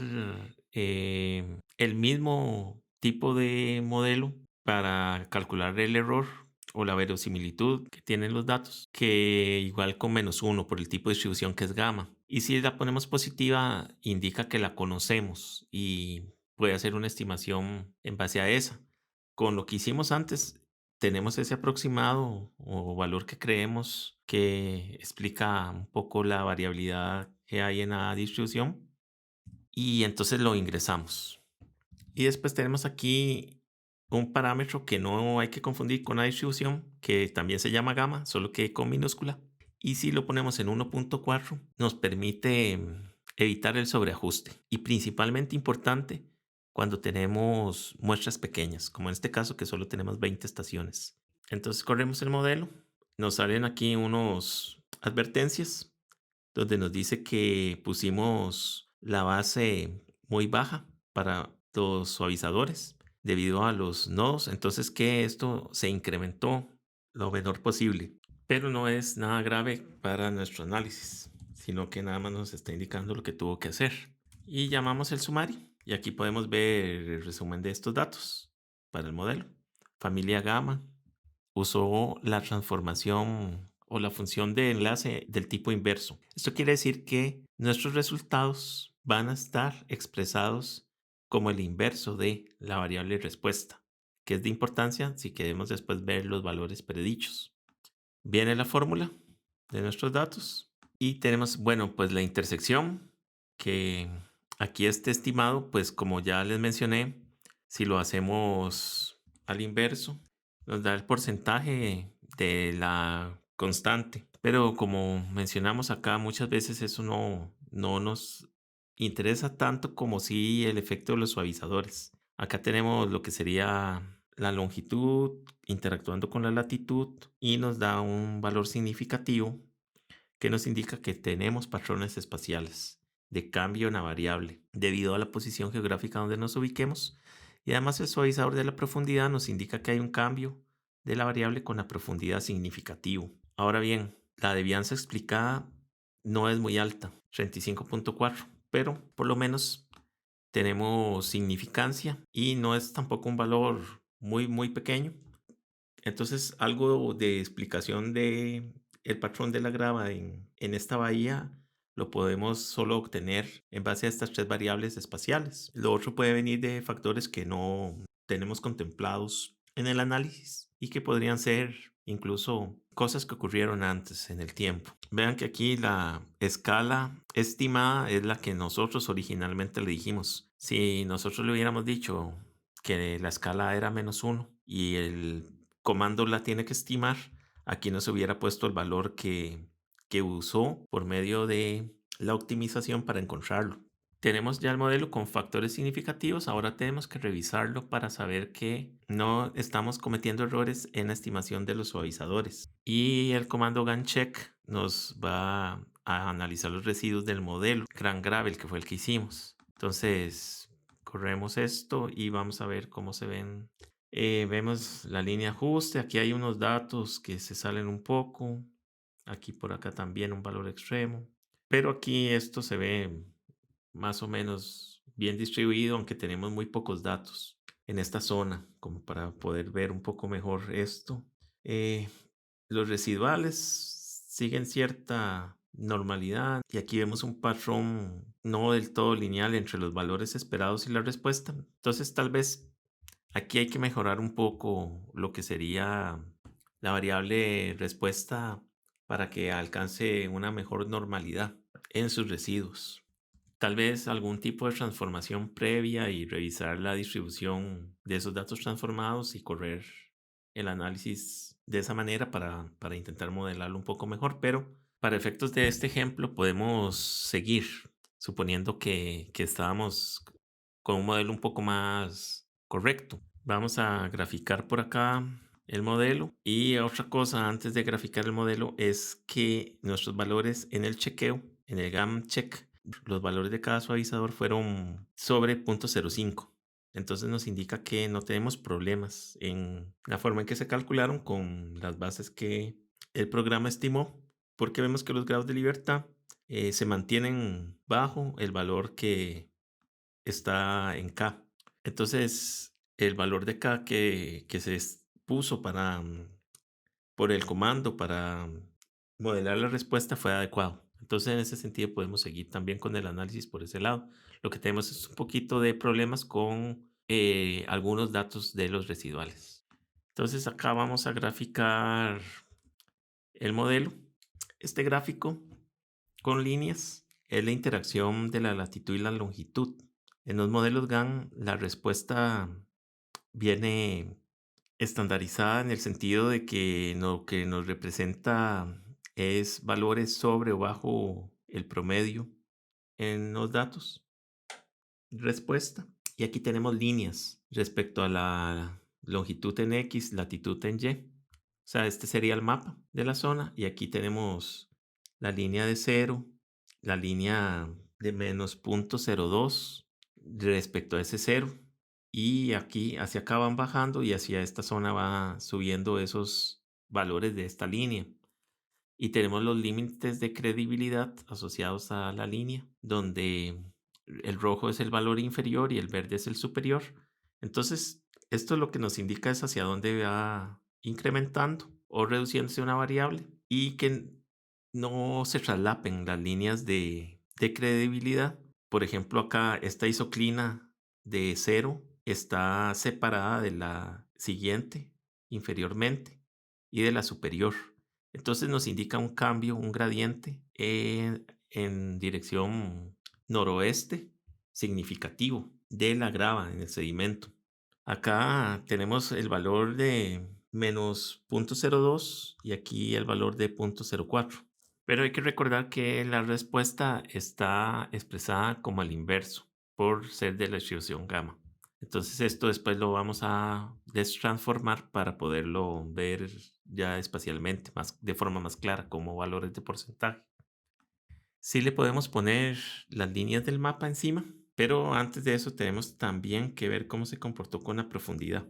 el mismo tipo de modelo para calcular el error o la verosimilitud que tienen los datos, que igual con -1 por el tipo de distribución que es gamma. Y si la ponemos positiva, indica que la conocemos y puede hacer una estimación en base a esa. Con lo que hicimos antes, tenemos ese aproximado o valor que creemos que explica un poco la variabilidad que hay en la distribución y entonces lo ingresamos. Y después tenemos aquí un parámetro que no hay que confundir con la distribución, que también se llama gamma, solo que con minúscula. Y si lo ponemos en 1.4, nos permite evitar el sobreajuste. Y principalmente importante cuando tenemos muestras pequeñas, como en este caso que solo tenemos 20 estaciones. Entonces corremos el modelo. Nos salen aquí unos advertencias donde nos dice que pusimos la base muy baja para los suavizadores debido a los nodos, entonces que esto se incrementó lo menor posible, pero no es nada grave para nuestro análisis, sino que nada más nos está indicando lo que tuvo que hacer. Y llamamos el sumario y aquí podemos ver el resumen de estos datos para el modelo. Familia gamma usó la transformación o la función de enlace del tipo inverso. Esto quiere decir que nuestros resultados van a estar expresados como el inverso de la variable respuesta, que es de importancia si queremos después ver los valores predichos. Viene la fórmula de nuestros datos y tenemos, bueno, pues la intersección, que aquí este estimado, pues como ya les mencioné, si lo hacemos al inverso, nos da el porcentaje de la constante. Pero como mencionamos acá, muchas veces eso no nos interesa tanto como si el efecto de los suavizadores. Acá tenemos lo que sería la longitud interactuando con la latitud y nos da un valor significativo que nos indica que tenemos patrones espaciales de cambio en la variable debido a la posición geográfica donde nos ubiquemos. Y además el suavizador de la profundidad nos indica que hay un cambio de la variable con la profundidad significativo. Ahora bien, la devianza explicada no es muy alta, 35.4, pero por lo menos tenemos significancia y no es tampoco un valor muy pequeño. Entonces, algo de explicación de el patrón de la grava en esta bahía lo podemos solo obtener en base a estas tres variables espaciales. Lo otro puede venir de factores que no tenemos contemplados en el análisis y que podrían ser incluso cosas que ocurrieron antes en el tiempo. Vean que aquí la escala estimada es la que nosotros originalmente le dijimos. Si nosotros le hubiéramos dicho que la escala era -1 y el comando la tiene que estimar, aquí nos hubiera puesto el valor que usó por medio de la optimización para encontrarlo. Tenemos ya el modelo con factores significativos, ahora tenemos que revisarlo para saber que no estamos cometiendo errores en la estimación de los suavizadores. Y el comando gancheck nos va a analizar los residuos del modelo Gran Gravel, que fue el que hicimos. Entonces, corremos esto y vamos a ver cómo se ven. Vemos la línea ajuste, aquí hay unos datos que se salen un poco, aquí por acá también un valor extremo, pero aquí esto se ve más o menos bien distribuido, aunque tenemos muy pocos datos en esta zona, como para poder ver un poco mejor esto. Eh, los residuales siguen cierta normalidad y aquí vemos un patrón no del todo lineal entre los valores esperados y la respuesta. Entonces tal vez aquí hay que mejorar un poco lo que sería la variable respuesta para que alcance una mejor normalidad en sus residuos. Tal vez algún tipo de transformación previa y revisar la distribución de esos datos transformados y correr el análisis de esa manera para intentar modelarlo un poco mejor. Pero para efectos de este ejemplo podemos seguir suponiendo que estábamos con un modelo un poco más correcto. Vamos a graficar por acá el modelo y otra cosa antes de graficar el modelo es que nuestros valores en el chequeo, en el GAM check, los valores de cada suavizador fueron sobre 0.05. Entonces nos indica que no tenemos problemas en la forma en que se calcularon con las bases que el programa estimó, porque vemos que los grados de libertad se mantienen bajo el valor que está en K. Entonces, el valor de K que se puso para, por el comando para modelar la respuesta fue adecuado. Entonces, en ese sentido, podemos seguir también con el análisis por ese lado. Lo que tenemos es un poquito de problemas con algunos datos de los residuales. Entonces, acá vamos a graficar el modelo. Este gráfico con líneas es la interacción de la latitud y la longitud. En los modelos GAN, la respuesta viene estandarizada en el sentido de que lo que nos representa es valores sobre o bajo el promedio en los datos. Respuesta. Y aquí tenemos líneas respecto a la longitud en X, latitud en Y. O sea, este sería el mapa de la zona. Y aquí tenemos la línea de 0, la línea de menos 0.02 respecto a ese 0. Y aquí hacia acá van bajando y hacia esta zona va subiendo esos valores de esta línea. Y tenemos los límites de credibilidad asociados a la línea, donde el rojo es el valor inferior y el verde es el superior. Entonces, esto lo que nos indica es hacia dónde va incrementando o reduciéndose una variable. y que no se traslapen las líneas de credibilidad. Por ejemplo, acá esta isoclina de cero está separada de la siguiente inferiormente y de la superior. Entonces nos indica un cambio, un gradiente en dirección noroeste significativo de la grava en el sedimento. Acá tenemos el valor de menos 0.02 y aquí el valor de 0.04. Pero hay que recordar que la respuesta está expresada como al inverso por ser de la distribución gamma. Entonces esto después lo vamos a destransformar para poderlo ver ya espacialmente, de forma más clara, como valores de porcentaje. Sí le podemos poner las líneas del mapa encima, pero antes de eso tenemos también que ver cómo se comportó con la profundidad.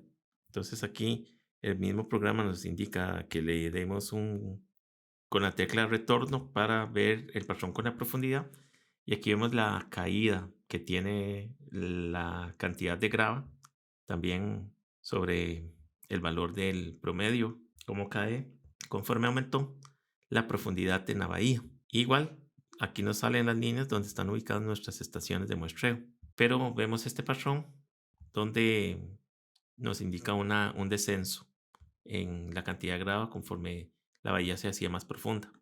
Entonces aquí el mismo programa nos indica que le demos con la tecla retorno para ver el patrón con la profundidad. Y aquí vemos la caída que tiene la cantidad de grava, también sobre el valor del promedio, cómo cae conforme aumentó la profundidad en la bahía. Igual, aquí nos salen las líneas donde están ubicadas nuestras estaciones de muestreo, pero vemos este patrón donde nos indica un descenso en la cantidad de grava conforme la bahía se hacía más profunda.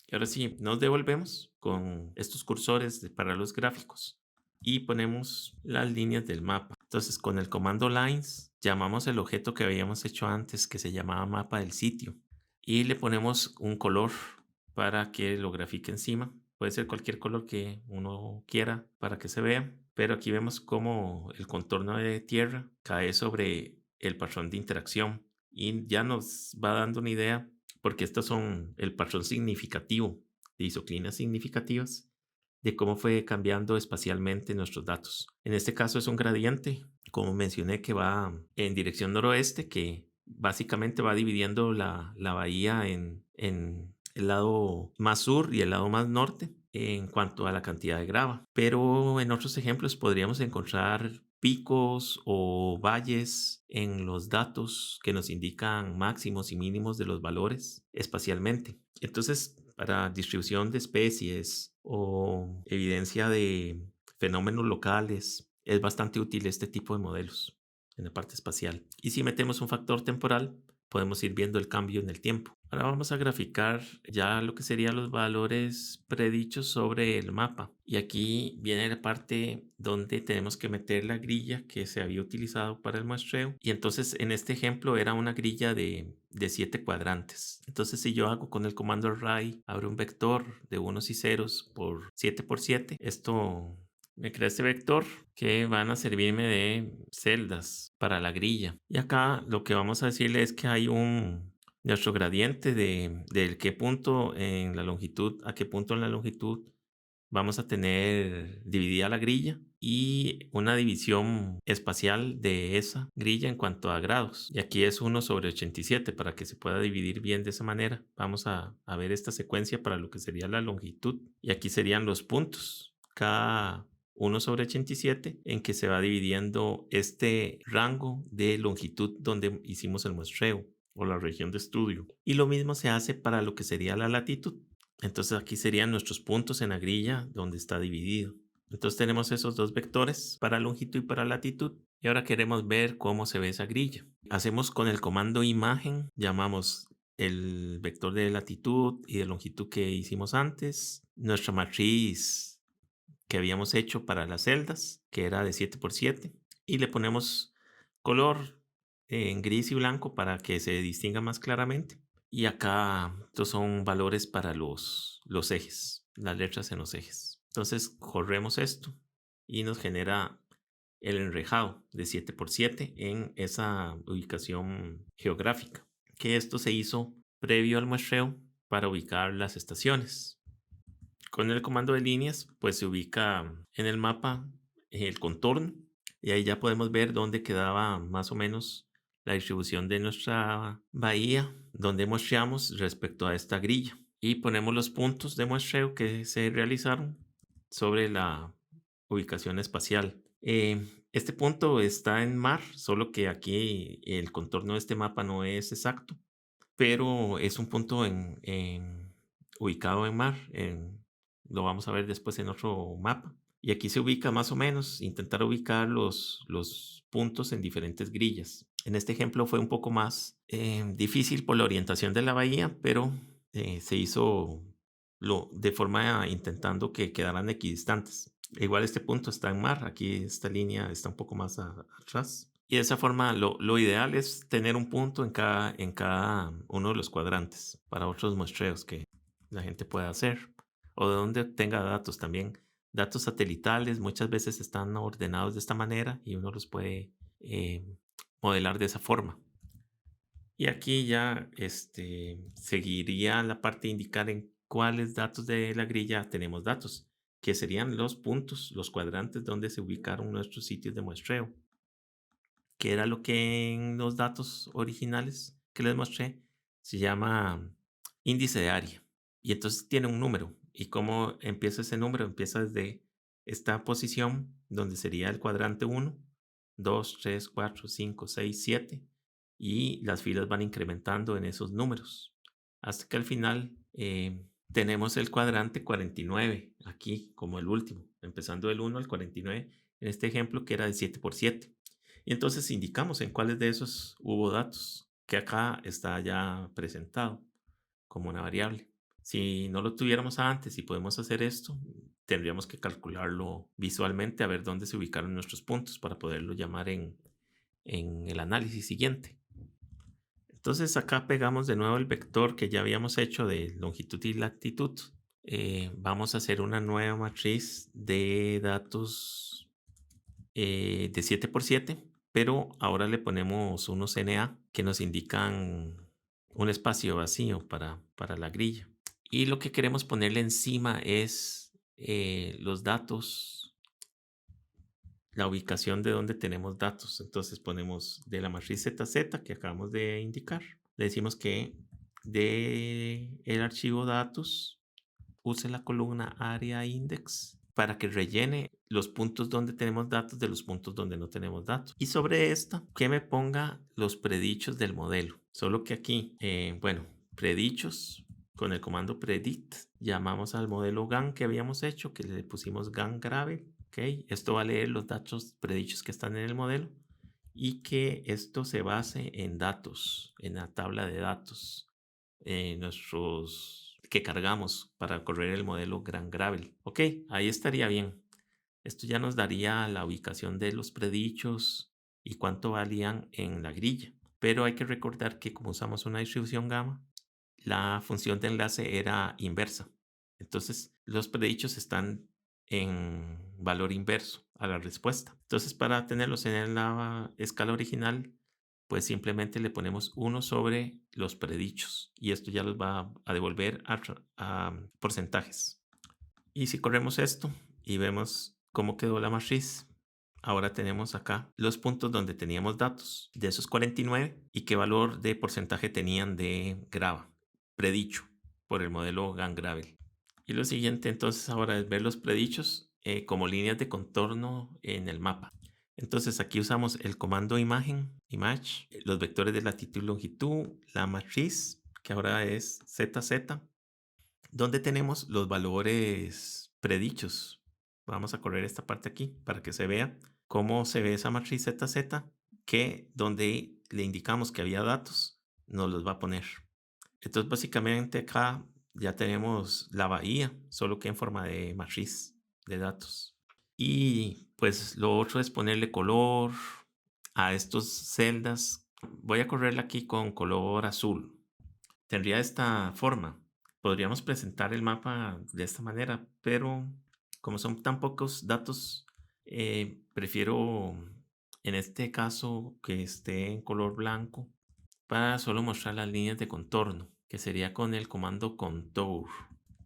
Y ahora sí, nos devolvemos con estos cursores para los gráficos y ponemos las líneas del mapa. Entonces, con el comando lines, llamamos el objeto que habíamos hecho antes, que se llamaba mapa del sitio, y le ponemos un color para que lo grafique encima. Puede ser cualquier color que uno quiera para que se vea, pero aquí vemos cómo el contorno de tierra cae sobre el patrón de interacción y ya nos va dando una idea, porque estos son el patrón significativo de isoclinas significativas de cómo fue cambiando espacialmente nuestros datos. En este caso es un gradiente, como mencioné, que va en dirección noroeste, que básicamente va dividiendo la bahía en el lado más sur y el lado más norte en cuanto a la cantidad de grava. Pero en otros ejemplos podríamos encontrar picos o valles en los datos que nos indican máximos y mínimos de los valores espacialmente. Entonces, para distribución de especies o evidencia de fenómenos locales, es bastante útil este tipo de modelos en la parte espacial. Y si metemos un factor temporal, podemos ir viendo el cambio en el tiempo. Ahora vamos a graficar ya lo que serían los valores predichos sobre el mapa. Y aquí viene la parte donde tenemos que meter la grilla que se había utilizado para el muestreo. Y entonces en este ejemplo era una grilla de 7 cuadrantes. Entonces si yo hago con el comando array, abro un vector de unos y ceros por 7 por 7, esto me crea este vector que van a servirme de celdas para la grilla. Y acá lo que vamos a decirle es que hay nuestro gradiente del qué punto en la longitud, a qué punto en la longitud vamos a tener dividida la grilla y una división espacial de esa grilla en cuanto a grados. Y aquí es 1/87 para que se pueda dividir bien de esa manera. Vamos a ver esta secuencia para lo que sería la longitud. Y aquí serían los puntos. Cada 1/87 en que se va dividiendo este rango de longitud donde hicimos el muestreo o la región de estudio. Y lo mismo se hace para lo que sería la latitud. Entonces aquí serían nuestros puntos en la grilla donde está dividido. Entonces tenemos esos dos vectores para longitud y para latitud. Y ahora queremos ver cómo se ve esa grilla. Hacemos con el comando imagen, llamamos el vector de latitud y de longitud que hicimos antes, nuestra matriz que habíamos hecho para las celdas, que era de 7 por 7, y le ponemos color en gris y blanco para que se distinga más claramente. Y acá estos son valores para los ejes, las letras en los ejes. Entonces corremos esto y nos genera el enrejado de 7 por 7 en esa ubicación geográfica, que esto se hizo previo al muestreo para ubicar las estaciones. Con el comando de líneas, pues se ubica en el mapa el contorno y ahí ya podemos ver dónde quedaba más o menos la distribución de nuestra bahía, donde muestreamos respecto a esta grilla. Y ponemos los puntos de muestreo que se realizaron sobre la ubicación espacial. Este punto está en mar, solo que aquí el contorno de este mapa no es exacto, pero es un punto ubicado en mar. Lo vamos a ver después en otro mapa. Y aquí se ubica más o menos, intentar ubicar los puntos en diferentes grillas. En este ejemplo fue un poco más difícil por la orientación de la bahía, pero se hizo de forma intentando que quedaran equidistantes. Igual este punto está en mar, aquí esta línea está un poco más atrás. Y de esa forma lo ideal es tener un punto en cada uno de los cuadrantes para otros muestreos que la gente pueda hacer o de donde tenga datos también. Datos satelitales muchas veces están ordenados de esta manera y uno los puede modelar de esa forma. Y aquí ya seguiría la parte de indicar en cuáles datos de la grilla tenemos datos, que serían los puntos, los cuadrantes donde se ubicaron nuestros sitios de muestreo, que era lo que en los datos originales que les mostré se llama índice de área. Y entonces tiene un número. ¿Y cómo empieza ese número? Empieza desde esta posición, donde sería el cuadrante 1, 2, 3, 4, 5, 6, 7. Y las filas van incrementando en esos números. Hasta que al final tenemos el cuadrante 49, aquí como el último, empezando del 1 al 49, en este ejemplo que era de 7 por 7. Y entonces indicamos en cuáles de esos hubo datos, que acá está ya presentado como una variable. Si no lo tuviéramos antes y podemos hacer esto, tendríamos que calcularlo visualmente a ver dónde se ubicaron nuestros puntos para poderlo llamar en el análisis siguiente. Entonces acá pegamos de nuevo el vector que ya habíamos hecho de longitud y latitud. Vamos a hacer una nueva matriz de datos de 7 por 7, pero ahora le ponemos unos NA que nos indican un espacio vacío para la grilla. Y lo que queremos ponerle encima es los datos, la ubicación de donde tenemos datos. Entonces ponemos de la matriz ZZ que acabamos de indicar. Le decimos que de el archivo datos use la columna área index para que rellene los puntos donde tenemos datos de los puntos donde no tenemos datos. Y sobre esta, que me ponga los predichos del modelo. Solo que aquí, bueno, predichos, con el comando predict, llamamos al modelo GAN que habíamos hecho, que le pusimos GAN grave. Okay. Esto va a leer los datos predichos que están en el modelo y que esto se base en datos, en la tabla de datos nuestros que cargamos para correr el modelo Grand Gravel. Ok, ahí estaría bien. Esto ya nos daría la ubicación de los predichos y cuánto valían en la grilla. Pero hay que recordar que como usamos una distribución gamma, la función de enlace era inversa. Entonces, los predichos están en valor inverso a la respuesta. Entonces, para tenerlos en la escala original, pues simplemente le ponemos 1 sobre los predichos y esto ya los va a devolver a porcentajes. Y si corremos esto y vemos cómo quedó la matriz, ahora tenemos acá los puntos donde teníamos datos de esos 49 y qué valor de porcentaje tenían de grava, predicho por el modelo GAN-Gravel. Y lo siguiente entonces ahora es ver los predichos como líneas de contorno en el mapa. Entonces aquí usamos el comando imagen, image, los vectores de latitud y longitud, la matriz, que ahora es ZZ, donde tenemos los valores predichos. Vamos a correr esta parte aquí para que se vea cómo se ve esa matriz ZZ, que donde le indicamos que había datos, nos los va a poner. Entonces básicamente acá ya tenemos la bahía, solo que en forma de matriz de datos. Y pues lo otro es ponerle color a estos celdas. Voy a correrla aquí con color azul. Tendría esta forma. Podríamos presentar el mapa de esta manera, pero como son tan pocos datos, prefiero en este caso que esté en color blanco para solo mostrar las líneas de contorno, que sería con el comando contour.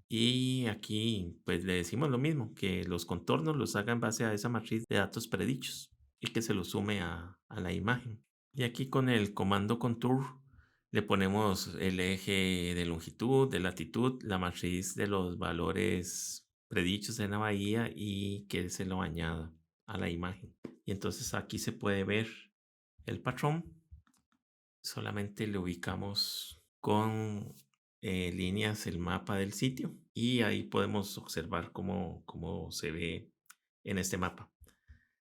Y aquí pues le decimos lo mismo, que los contornos los haga en base a esa matriz de datos predichos y que se los sume a la imagen. Y aquí con el comando contour le ponemos el eje de longitud, de latitud, la matriz de los valores predichos en la bahía y que se lo añada a la imagen. Y entonces aquí se puede ver el patrón. Solamente le ubicamos con líneas el mapa del sitio y ahí podemos observar cómo se ve en este mapa.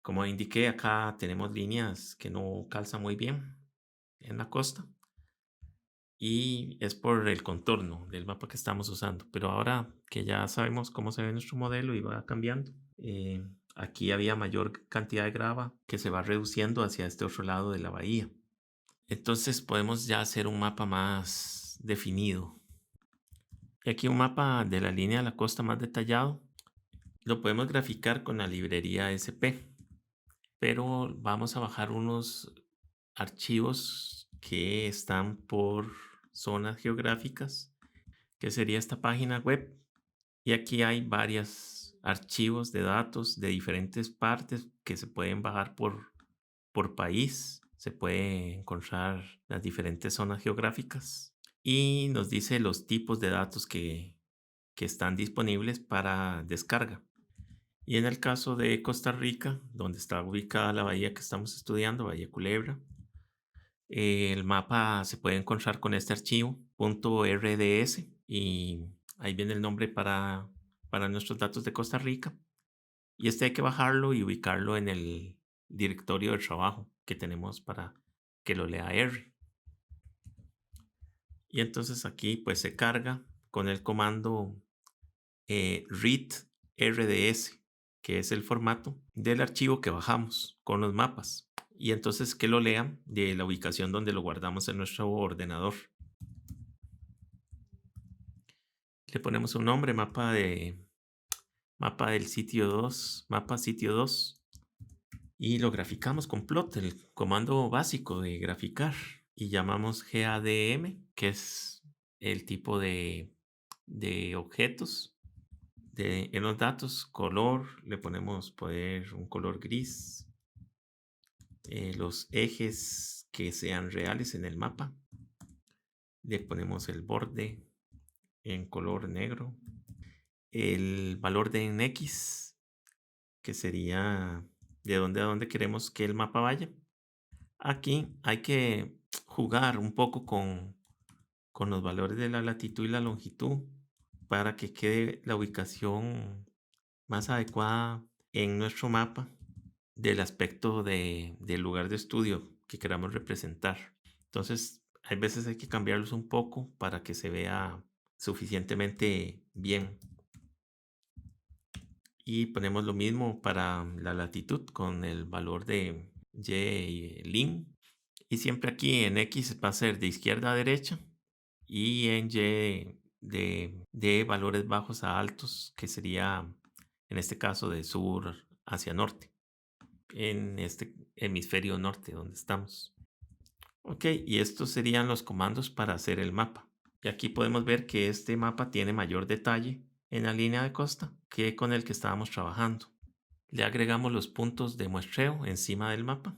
Como indiqué, acá tenemos líneas que no calzan muy bien en la costa y es por el contorno del mapa que estamos usando. Pero ahora que ya sabemos cómo se ve nuestro modelo y va cambiando, aquí había mayor cantidad de grava que se va reduciendo hacia este otro lado de la bahía. Entonces podemos ya hacer un mapa más definido. Y aquí un mapa de la línea de la costa más detallado. Lo podemos graficar con la librería SP, pero vamos a bajar unos archivos que están por zonas geográficas, que sería esta página web. Y aquí hay varios archivos de datos de diferentes partes que se pueden bajar por país. Se puede encontrar las diferentes zonas geográficas y nos dice los tipos de datos que están disponibles para descarga. Y en el caso de Costa Rica, donde está ubicada la bahía que estamos estudiando, Bahía Culebra, el mapa se puede encontrar con este archivo .rds y ahí viene el nombre para nuestros datos de Costa Rica. Y este hay que bajarlo y ubicarlo en el directorio de trabajo que tenemos para que lo lea R. Y entonces aquí pues se carga con el comando read rds, que es el formato del archivo que bajamos con los mapas. Y entonces que lo lea de la ubicación donde lo guardamos en nuestro ordenador. Le ponemos un nombre, mapa del sitio 2, mapa sitio 2. Y lo graficamos con plot, el comando básico de graficar. Y llamamos GADM, que es el tipo de objetos en los datos. Color, le ponemos un color gris. Los ejes que sean reales en el mapa. Le ponemos el borde en color negro. El valor de en X, que sería de dónde a dónde queremos que el mapa vaya. Aquí hay que jugar un poco con los valores de la latitud y la longitud para que quede la ubicación más adecuada en nuestro mapa del aspecto del lugar de estudio que queramos representar. Entonces, hay veces hay que cambiarlos un poco para que se vea suficientemente bien. Y ponemos lo mismo para la latitud con el valor de Y lin. Y siempre aquí en X va a ser de izquierda a derecha y en Y de valores bajos a altos, que sería en este caso de sur hacia norte, en este hemisferio norte donde estamos. Ok, y estos serían los comandos para hacer el mapa. Y aquí podemos ver que este mapa tiene mayor detalle en la línea de costa que con el que estábamos trabajando. Le agregamos los puntos de muestreo encima del mapa.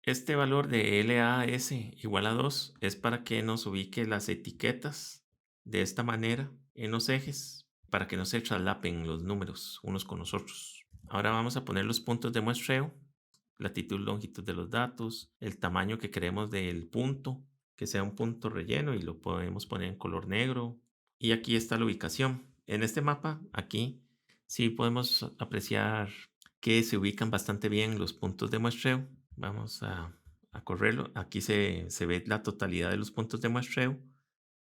Este valor de LAS igual a 2 es para que nos ubique las etiquetas de esta manera en los ejes para que no se traslapen los números unos con los otros. Ahora vamos a poner los puntos de muestreo, latitud, longitud de los datos, el tamaño que queremos del punto, que sea un punto relleno y lo podemos poner en color negro. Y aquí está la ubicación. En este mapa, aquí, sí podemos apreciar que se ubican bastante bien los puntos de muestreo. Vamos a correrlo. Aquí se ve la totalidad de los puntos de muestreo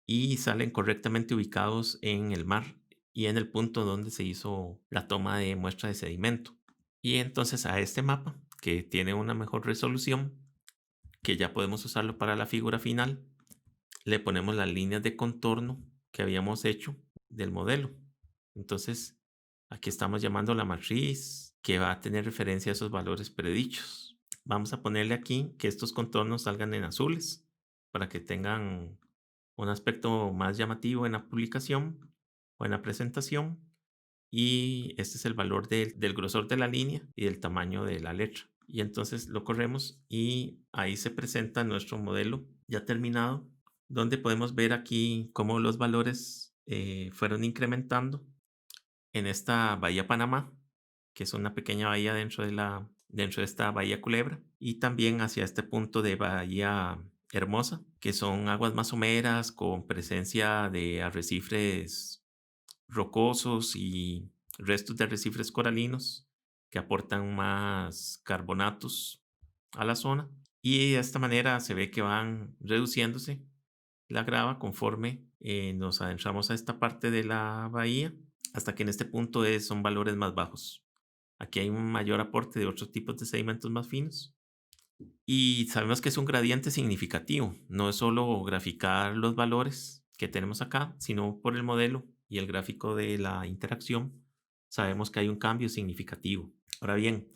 y salen correctamente ubicados en el mar y en el punto donde se hizo la toma de muestra de sedimento. Y entonces a este mapa, que tiene una mejor resolución, que ya podemos usarlo para la figura final, le ponemos las líneas de contorno que habíamos hecho del modelo. Entonces, aquí estamos llamando la matriz que va a tener referencia a esos valores predichos. Vamos a ponerle aquí que estos contornos salgan en azules para que tengan un aspecto más llamativo en la publicación o en la presentación. Y este es el valor del grosor de la línea y del tamaño de la letra. Y entonces lo corremos y ahí se presenta nuestro modelo ya terminado, donde podemos ver aquí cómo los valores fueron incrementando en esta bahía Panamá, que es una pequeña bahía dentro de esta bahía Culebra, y también hacia este punto de bahía Hermosa, que son aguas más someras con presencia de arrecifes rocosos y restos de arrecifes coralinos que aportan más carbonatos a la zona. Y de esta manera se ve que van reduciéndose la grava conforme nos adentramos a esta parte de la bahía, hasta que en este punto son valores más bajos. Aquí hay un mayor aporte de otros tipos de sedimentos más finos. Y sabemos que es un gradiente significativo. No es solo graficar los valores que tenemos acá, sino por el modelo y el gráfico de la interacción, sabemos que hay un cambio significativo. Ahora bien,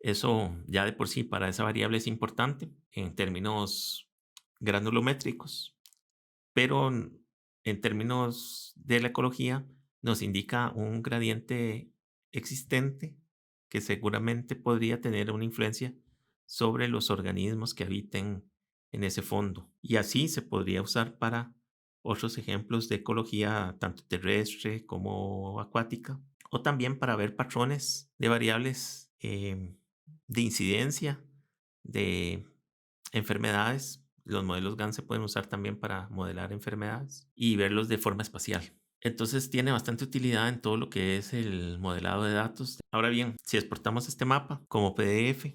eso ya de por sí para esa variable es importante en términos granulométricos, pero en términos de la ecología nos indica un gradiente existente que seguramente podría tener una influencia sobre los organismos que habiten en ese fondo. Y así se podría usar para otros ejemplos de ecología, tanto terrestre como acuática, o también para ver patrones de variables de incidencia de enfermedades. Los modelos GAN se pueden usar también para modelar enfermedades y verlos de forma espacial. Entonces tiene bastante utilidad en todo lo que es el modelado de datos. Ahora bien, si exportamos este mapa como PDF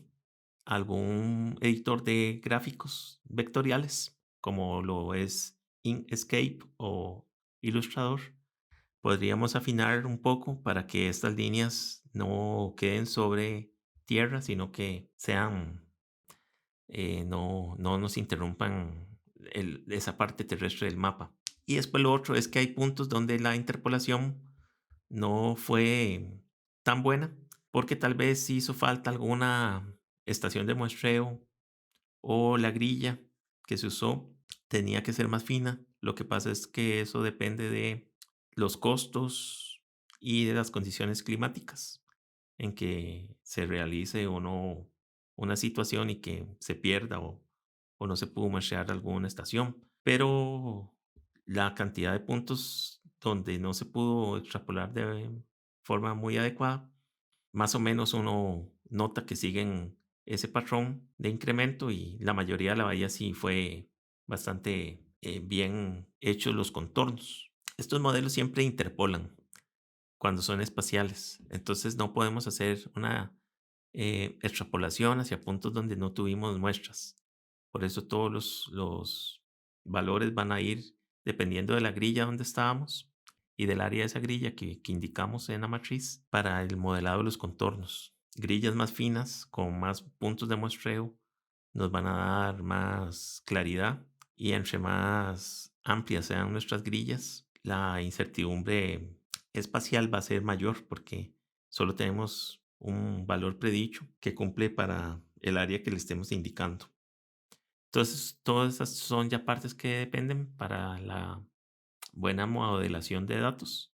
a algún editor de gráficos vectoriales, como lo es Inkscape o Illustrator, podríamos afinar un poco para que estas líneas no queden sobre tierra, sino que sean no nos interrumpan esa parte terrestre del mapa. Y después lo otro es que hay puntos donde la interpolación no fue tan buena, porque tal vez hizo falta alguna estación de muestreo o la grilla que se usó tenía que ser más fina. Lo que pasa es que eso depende de los costos y de las condiciones climáticas en que se realice o no una situación y que se pierda o no se pudo muestrear alguna estación. Pero la cantidad de puntos donde no se pudo extrapolar de forma muy adecuada, más o menos uno nota que siguen ese patrón de incremento y la mayoría de la bahía sí fue bastante bien hechos los contornos. Estos modelos siempre interpolan cuando son espaciales. Entonces no podemos hacer una extrapolación hacia puntos donde no tuvimos muestras. Por eso todos los valores van a ir dependiendo de la grilla donde estábamos y del área de esa grilla que indicamos en la matriz para el modelado de los contornos. Grillas más finas con más puntos de muestreo nos van a dar más claridad y entre más amplias sean nuestras grillas, la incertidumbre espacial va a ser mayor porque solo tenemos un valor predicho que cumple para el área que le estemos indicando. Entonces, todas esas son ya partes que dependen para la buena modelación de datos.